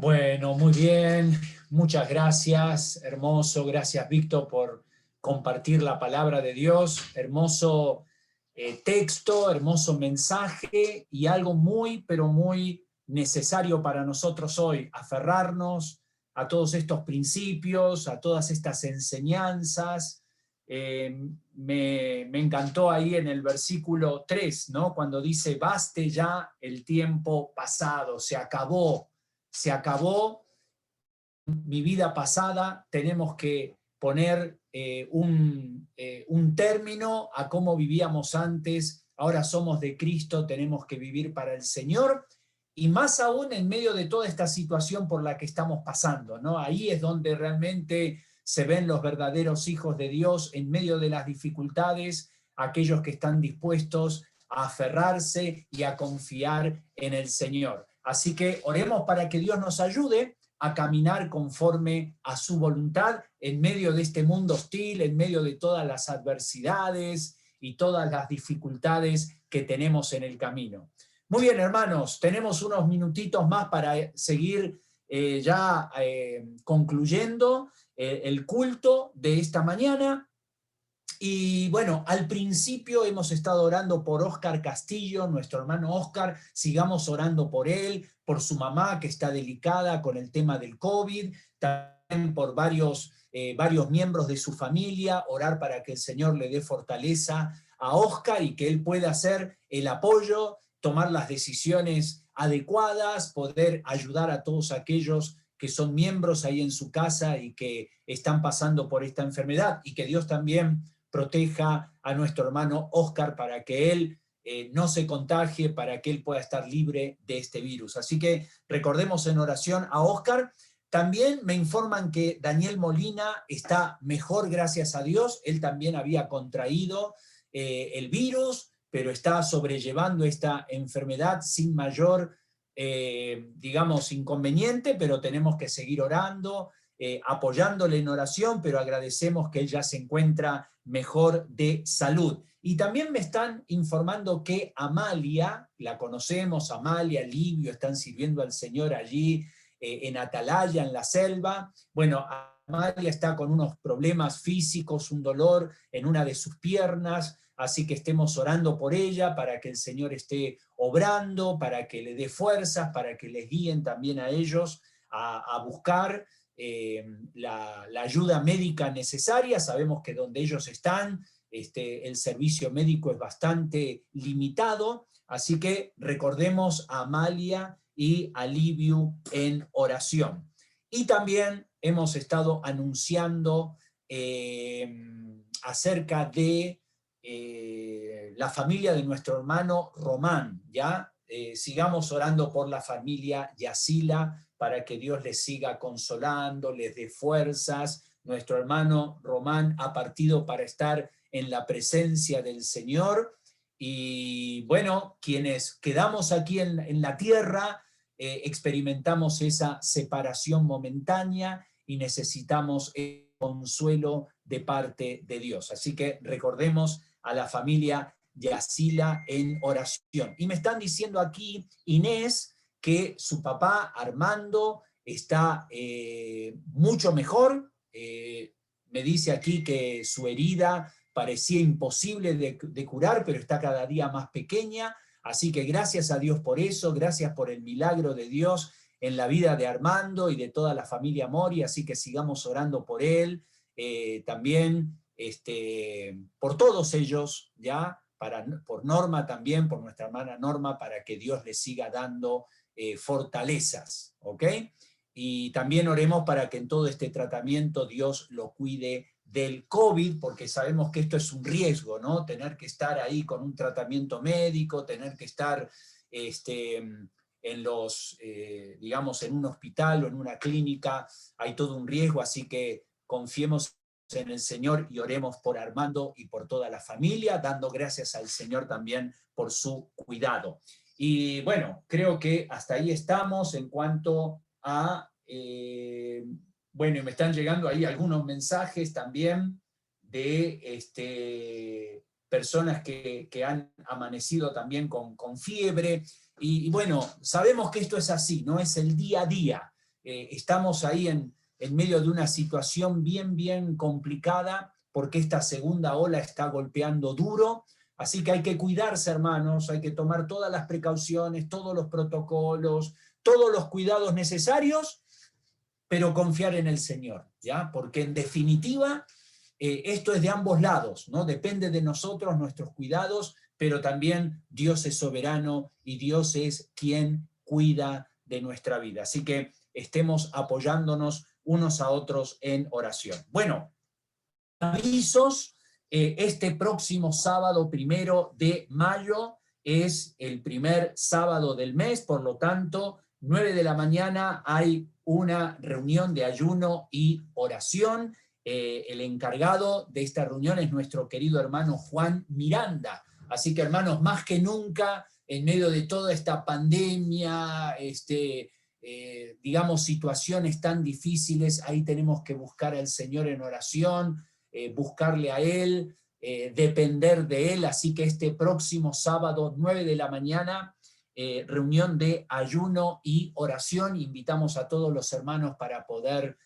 Bueno, muy bien, muchas gracias, hermoso, gracias Víctor por compartir la palabra de Dios, hermoso texto, hermoso mensaje y algo muy, pero muy necesario para nosotros hoy, aferrarnos a todos estos principios, a todas estas enseñanzas. Me encantó ahí en el versículo 3, ¿no? Cuando dice, baste ya el tiempo pasado, se acabó mi vida pasada, tenemos que poner un término a cómo vivíamos antes, ahora somos de Cristo, tenemos que vivir para el Señor, y más aún en medio de toda esta situación por la que estamos pasando, ¿no? Ahí es donde realmente se ven los verdaderos hijos de Dios, en medio de las dificultades, aquellos que están dispuestos a aferrarse y a confiar en el Señor. Así que oremos para que Dios nos ayude a caminar conforme a su voluntad en medio de este mundo hostil, en medio de todas las adversidades y todas las dificultades que tenemos en el camino. Muy bien, hermanos, tenemos unos minutitos más para seguir concluyendo el culto de esta mañana. Y bueno, al principio hemos estado orando por Óscar Castillo, nuestro hermano Óscar, sigamos orando por él, por su mamá que está delicada con el tema del COVID, también por varios miembros de su familia, orar para que el Señor le dé fortaleza a Óscar y que él pueda hacer el apoyo, tomar las decisiones adecuadas, poder ayudar a todos aquellos que son miembros ahí en su casa y que están pasando por esta enfermedad, y que Dios también proteja a nuestro hermano Óscar para que él no se contagie, para que él pueda estar libre de este virus. Así que recordemos en oración a Óscar. También me informan que Daniel Molina está mejor, gracias a Dios. Él también había contraído el virus, pero está sobrellevando esta enfermedad sin mayor, inconveniente, pero tenemos que seguir orando, apoyándole en oración, pero agradecemos que él ya se encuentra mejor de salud. Y también me están informando que Amalia, la conocemos, Amalia, Livio, están sirviendo al Señor allí en Atalaya, en la selva. Bueno, Amalia está con unos problemas físicos, un dolor en una de sus piernas, así que estemos orando por ella para que el Señor esté obrando, para que le dé fuerzas, para que les guíen también a ellos a buscar la ayuda médica necesaria. Sabemos que donde ellos están, el servicio médico es bastante limitado, así que recordemos a Amalia y a Livio en oración. Y también hemos estado anunciando acerca de la familia de nuestro hermano Román, ¿ya? Sigamos orando por la familia Yacila, para que Dios les siga consolando, les dé fuerzas. Nuestro hermano Román ha partido para estar en la presencia del Señor, y bueno, quienes quedamos aquí en la tierra, experimentamos esa separación momentánea y necesitamos el consuelo de parte de Dios. Así que recordemos a la familia Yacila en oración. Y me están diciendo aquí, Inés, que su papá Armando está mucho mejor. Me dice aquí que su herida parecía imposible de curar, pero está cada día más pequeña. Así que gracias a Dios por eso, gracias por el milagro de Dios en la vida de Armando y de toda la familia Mori, así que sigamos orando por él, también por todos ellos, ¿ya? Por Norma también, por nuestra hermana Norma, para que Dios le siga dando fortalezas, ¿ok? Y también oremos para que en todo este tratamiento Dios lo cuide del COVID, porque sabemos que esto es un riesgo, ¿no? Tener que estar ahí con un tratamiento médico, tener que estar en digamos, en un hospital o en una clínica, hay todo un riesgo, así que confiemos en el Señor y oremos por Armando y por toda la familia, dando gracias al Señor también por su cuidado. Y bueno, creo que hasta ahí estamos en cuanto a... bueno, y me están llegando ahí algunos mensajes también de personas que han amanecido también con fiebre. Y bueno, sabemos que esto es así, no es el día a día. estamos ahí en medio de una situación bien complicada, porque esta segunda ola está golpeando duro. Así que hay que cuidarse, hermanos, hay que tomar todas las precauciones, todos los protocolos, todos los cuidados necesarios, pero confiar en el Señor, ¿ya? Porque en definitiva esto es de ambos lados, ¿no? Depende de nosotros, nuestros cuidados, pero también Dios es soberano y Dios es quien cuida de nuestra vida. Así que estemos apoyándonos unos a otros en oración. Bueno, avisos. Este próximo sábado 1 de mayo es el primer sábado del mes, por lo tanto, 9 de la mañana hay una reunión de ayuno y oración. El encargado de esta reunión es nuestro querido hermano Juan Miranda. Así que, hermanos, más que nunca, en medio de toda esta pandemia, digamos, situaciones tan difíciles, ahí tenemos que buscar al Señor en oración, buscarle a Él, depender de Él. Así que este próximo sábado, 9 de la mañana, reunión de ayuno y oración. Invitamos a todos los hermanos para poder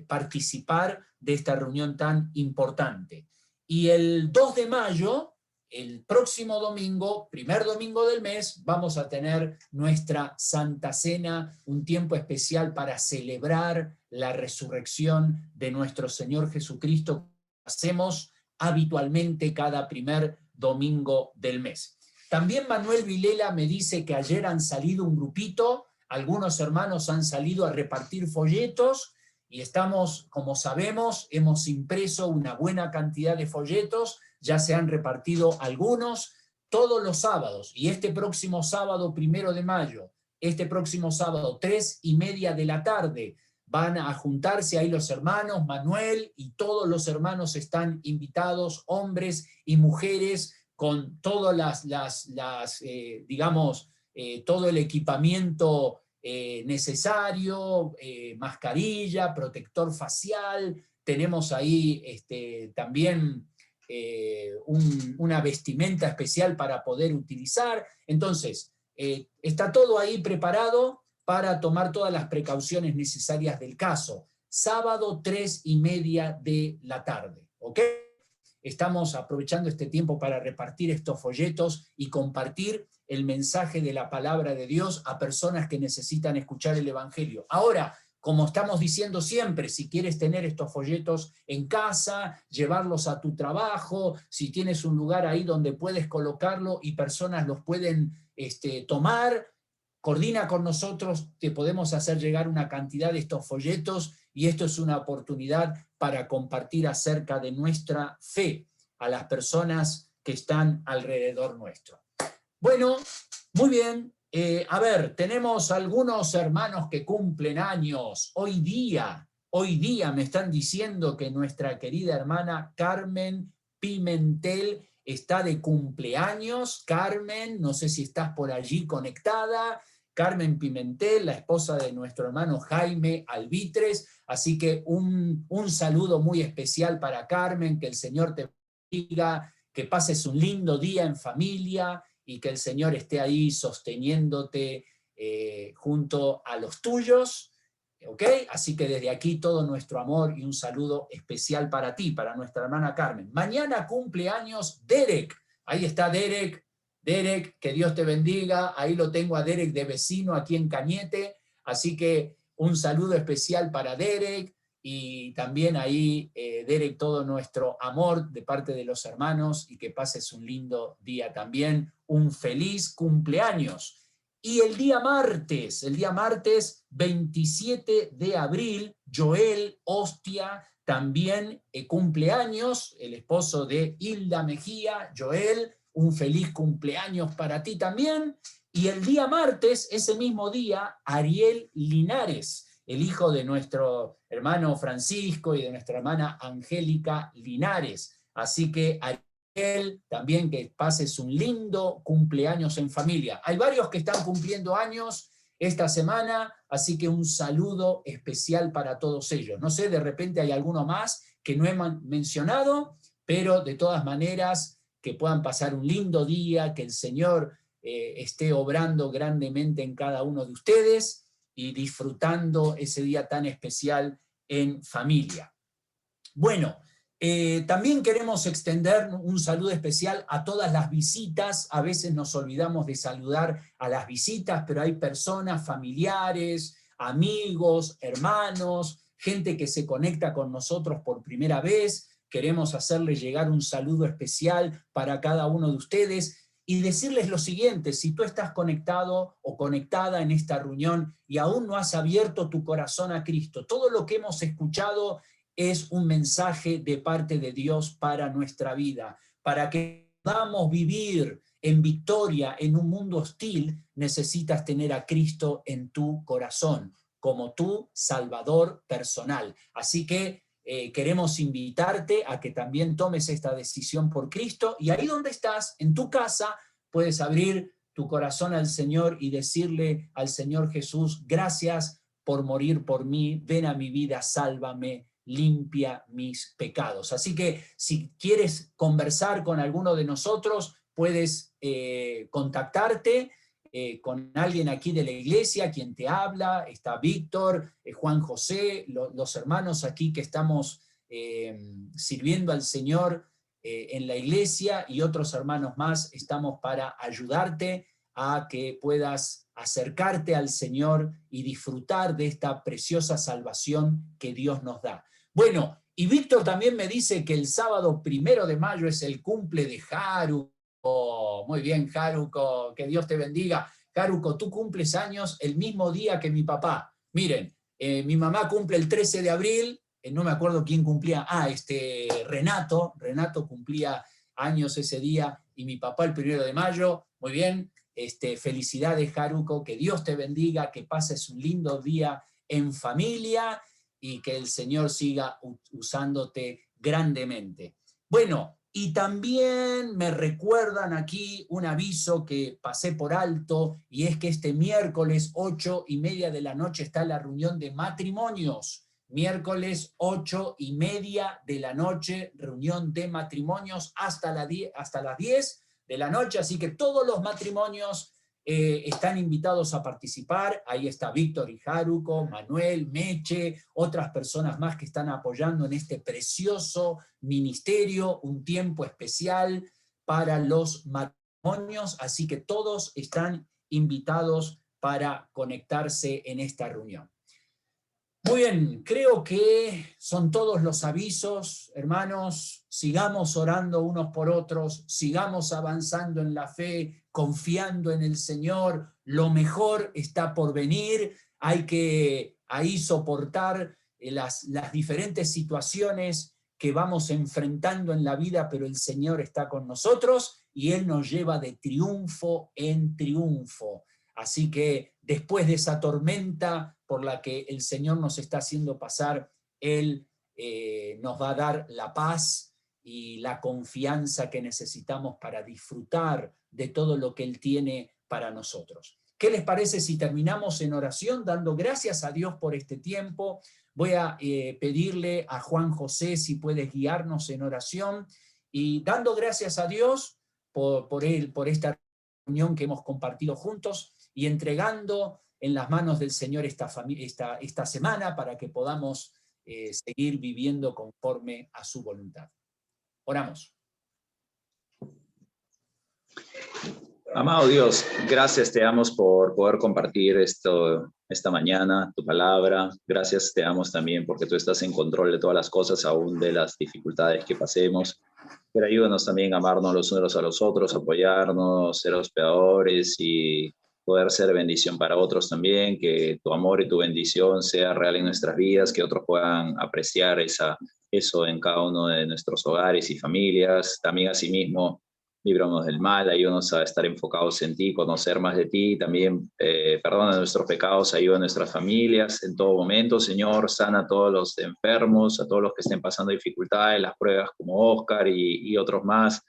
participar de esta reunión tan importante. Y el 2 de mayo, el próximo domingo, primer domingo del mes, vamos a tener nuestra Santa Cena, un tiempo especial para celebrar la resurrección de nuestro Señor Jesucristo, que hacemos habitualmente cada primer domingo del mes. También Manuel Vilela me dice que ayer han salido un grupito, algunos hermanos han salido a repartir folletos, y estamos, como sabemos, hemos impreso una buena cantidad de folletos, ya se han repartido algunos todos los sábados, y este próximo sábado 1 de mayo, este próximo sábado 3:30 de la tarde, van a juntarse ahí los hermanos, Manuel y todos los hermanos están invitados, hombres y mujeres, con todas digamos, todo el equipamiento necesario, mascarilla, protector facial, tenemos ahí también una vestimenta especial para poder utilizar. Entonces, está todo ahí preparado para tomar todas las precauciones necesarias del caso. Sábado 3:30 de la tarde, ¿ok? Estamos aprovechando este tiempo para repartir estos folletos y compartir el mensaje de la palabra de Dios a personas que necesitan escuchar el Evangelio. Ahora, como estamos diciendo siempre, si quieres tener estos folletos en casa, llevarlos a tu trabajo, si tienes un lugar ahí donde puedes colocarlo y personas los pueden tomar, coordina con nosotros, te podemos hacer llegar una cantidad de estos folletos, y esto es una oportunidad para compartir acerca de nuestra fe a las personas que están alrededor nuestro. Bueno, muy bien. A ver, tenemos algunos hermanos que cumplen años. Hoy día me están diciendo que nuestra querida hermana Carmen Pimentel está de cumpleaños. Carmen, no sé si estás por allí conectada. Carmen Pimentel, la esposa de nuestro hermano Jaime Albitres. Así que un saludo muy especial para Carmen, que el Señor te bendiga, que pases un lindo día en familia, y que el Señor esté ahí sosteniéndote junto a los tuyos, ¿ok? Así que desde aquí todo nuestro amor y un saludo especial para ti, para nuestra hermana Carmen. Mañana cumple años Derek. Ahí está Derek. Derek, que Dios te bendiga. Ahí lo tengo a Derek de vecino aquí en Cañete. Así que un saludo especial para Derek. Y también ahí, Derek, todo nuestro amor de parte de los hermanos, y que pases un lindo día también, un feliz cumpleaños. Y el día martes 27 de abril, Joel Ostia también cumpleaños, el esposo de Hilda Mejía. Joel, un feliz cumpleaños para ti también. Y el día martes, ese mismo día, Ariel Linares, el hijo de nuestro hermano Francisco y de nuestra hermana Angélica Linares. Así que Ariel, también que pases un lindo cumpleaños en familia. Hay varios que están cumpliendo años esta semana, así que un saludo especial para todos ellos. No sé, de repente hay alguno más que no he mencionado, pero de todas maneras que puedan pasar un lindo día, que el Señor esté obrando grandemente en cada uno de ustedes. y disfrutando ese día tan especial en familia. Bueno, también queremos extender un saludo especial a todas las visitas. A veces nos olvidamos de saludar a las visitas, pero hay personas, familiares, amigos, hermanos, gente que se conecta con nosotros por primera vez. Queremos hacerles llegar un saludo especial para cada uno de ustedes y decirles lo siguiente: si tú estás conectado o conectada en esta reunión y aún no has abierto tu corazón a Cristo, todo lo que hemos escuchado es un mensaje de parte de Dios para nuestra vida. Para que podamos vivir en victoria en un mundo hostil, necesitas tener a Cristo en tu corazón, como tu Salvador personal. Así que queremos invitarte a que también tomes esta decisión por Cristo, y ahí donde estás, en tu casa, puedes abrir tu corazón al Señor y decirle al Señor Jesús: gracias por morir por mí, ven a mi vida, sálvame, limpia mis pecados. Así que si quieres conversar con alguno de nosotros, puedes contactarte con alguien aquí de la iglesia, quien te habla. Está Víctor, Juan José, los hermanos aquí que estamos sirviendo al Señor en la iglesia, y otros hermanos más. Estamos para ayudarte a que puedas acercarte al Señor y disfrutar de esta preciosa salvación que Dios nos da. Bueno, y Víctor también me dice que el sábado 1 de mayo es el cumple de Haruko. Muy bien, Haruko, que Dios te bendiga. Haruko, tú cumples años el mismo día que mi papá. Miren, mi mamá cumple el 13 de abril, no me acuerdo quién cumplía, Renato cumplía años ese día, y mi papá el 1 de mayo. Muy bien, felicidades, Haruko, que Dios te bendiga, que pases un lindo día en familia, y que el Señor siga usándote grandemente. Bueno, y también me recuerdan aquí un aviso que pasé por alto, y es que este miércoles 8:30 de la noche está la reunión de matrimonios. Miércoles 8:30 de la noche, reunión de matrimonios hasta las 10 de la noche, así que todos los matrimonios están invitados a participar. Ahí está Víctor y Haruko, Manuel, Meche, otras personas más que están apoyando en este precioso ministerio, un tiempo especial para los matrimonios, así que todos están invitados para conectarse en esta reunión. Muy bien, creo que son todos los avisos, hermanos. Sigamos orando unos por otros, sigamos avanzando en la fe, confiando en el Señor. Lo mejor está por venir. Hay que ahí soportar las diferentes situaciones que vamos enfrentando en la vida, pero el Señor está con nosotros y Él nos lleva de triunfo en triunfo. Así que después de esa tormenta por la que el Señor nos está haciendo pasar, Él nos va a dar la paz y la confianza que necesitamos para disfrutar de todo lo que Él tiene para nosotros. ¿Qué les parece si terminamos en oración, dando gracias a Dios por este tiempo? Voy a pedirle a Juan José si puedes guiarnos en oración, y dando gracias a Dios por esta reunión que hemos compartido juntos, y entregando en las manos del Señor esta semana para que podamos seguir viviendo conforme a su voluntad. Oramos. Amado Dios, gracias te damos por poder compartir esta mañana, tu palabra. Gracias te damos también porque tú estás en control de todas las cosas, aún de las dificultades que pasemos. Pero ayúdanos también a amarnos los unos a los otros, apoyarnos, ser hospedadores y poder ser bendición para otros también, que tu amor y tu bendición sea real en nuestras vidas, que otros puedan apreciar eso en cada uno de nuestros hogares y familias. También asimismo, líbranos del mal, ayúdanos a estar enfocados en ti, conocer más de ti, también perdona nuestros pecados, ayuda a nuestras familias en todo momento, Señor, sana a todos los enfermos, a todos los que estén pasando dificultades, las pruebas como Oscar y otros más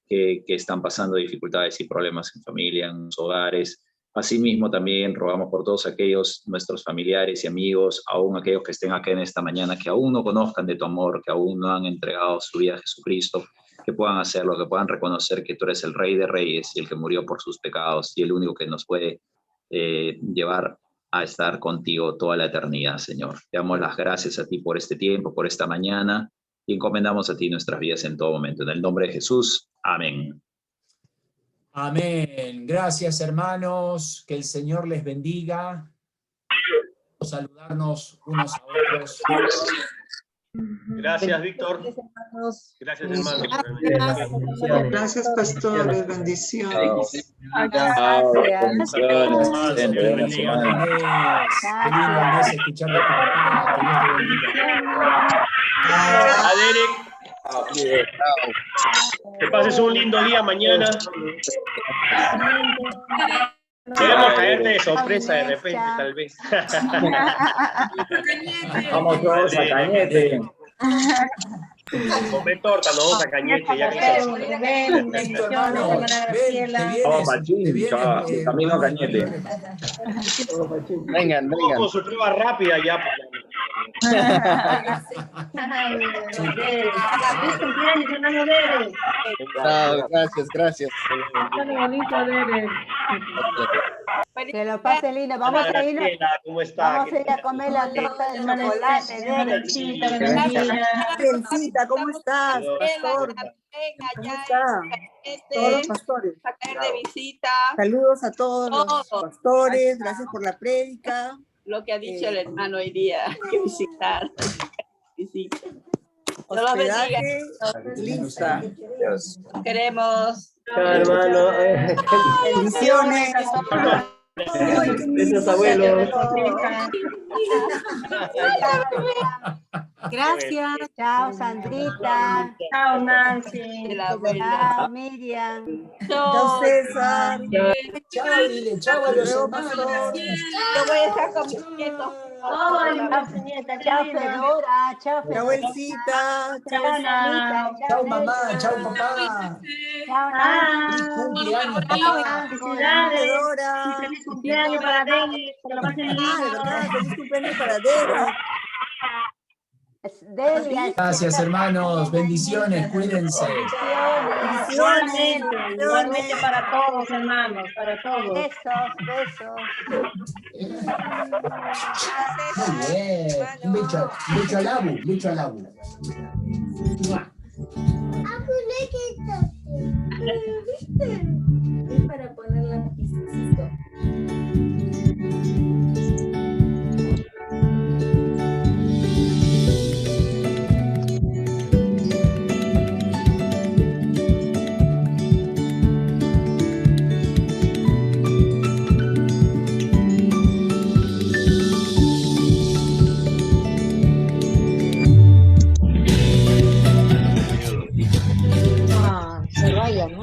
que están pasando dificultades y problemas en familia, en sus hogares. Asimismo, también rogamos por todos aquellos, nuestros familiares y amigos, aún aquellos que estén aquí en esta mañana, que aún no conozcan de tu amor, que aún no han entregado su vida a Jesucristo, que puedan hacerlo, que puedan reconocer que tú eres el Rey de Reyes y el que murió por sus pecados y el único que nos puede llevar a estar contigo toda la eternidad, Señor. Te damos las gracias a ti por este tiempo, por esta mañana, y encomendamos a ti nuestras vidas en todo momento. En el nombre de Jesús, amén. Amén. Gracias, hermanos. Que el Señor les bendiga. Saludarnos unos a otros. Gracias, Víctor. Gracias, hermano. Gracias, pastores. Bendiciones. Bendiciones. Qué lindo es escuchar de tu papá. Que Dios te bendiga. A Derek. Que pases un lindo día mañana. Debemos caerte de sorpresa de repente, tal vez. Vamos todos a Cañete. Comer torta, nos vamos a Cañete, ya que Vamos a Chincha, camino a Cañete. Vengan, vengan. con su prueba rápida ya. Chao, gracias, gracias. Que lo pase lindo. Vamos a ir. ¿Cómo está? Vamos a ir a comer la torta de chocolate. Biencita, ¿cómo estás, pastor? ¿Cómo está? Todos los pastores. De visita. Saludos a todos los pastores. Gracias por la prédica. Lo que ha dicho el hermano hoy día, que visitar. Visita. Hospedaje lista. Los queremos. Chao, hermano. Bendiciones. Besos, abuelos. Gracias. Chao, Sandrita. Chao, Nancy. Chao, Miriam. Chao, César. Chao, dile, chao a los hermanos. Yo voy a estar con mis nietos. Chao, Fedora. Chao, Chao, Elcita. Chao, Chao, mamá. Chao, papá. Feliz cumpleaños, papá. Fedora. Feliz cumpleaños para Denis. Que lo pasen lindo. Feliz cumpleaños para Denis. Gracias, hermanos. Bendiciones. Cuídense. Bendiciones. Igualmente para todos, hermanos. Para todos. Besos. Muy bien. Un beso al abu. Beso al abu. Es para poner la piscito. Se vaya, ¿no?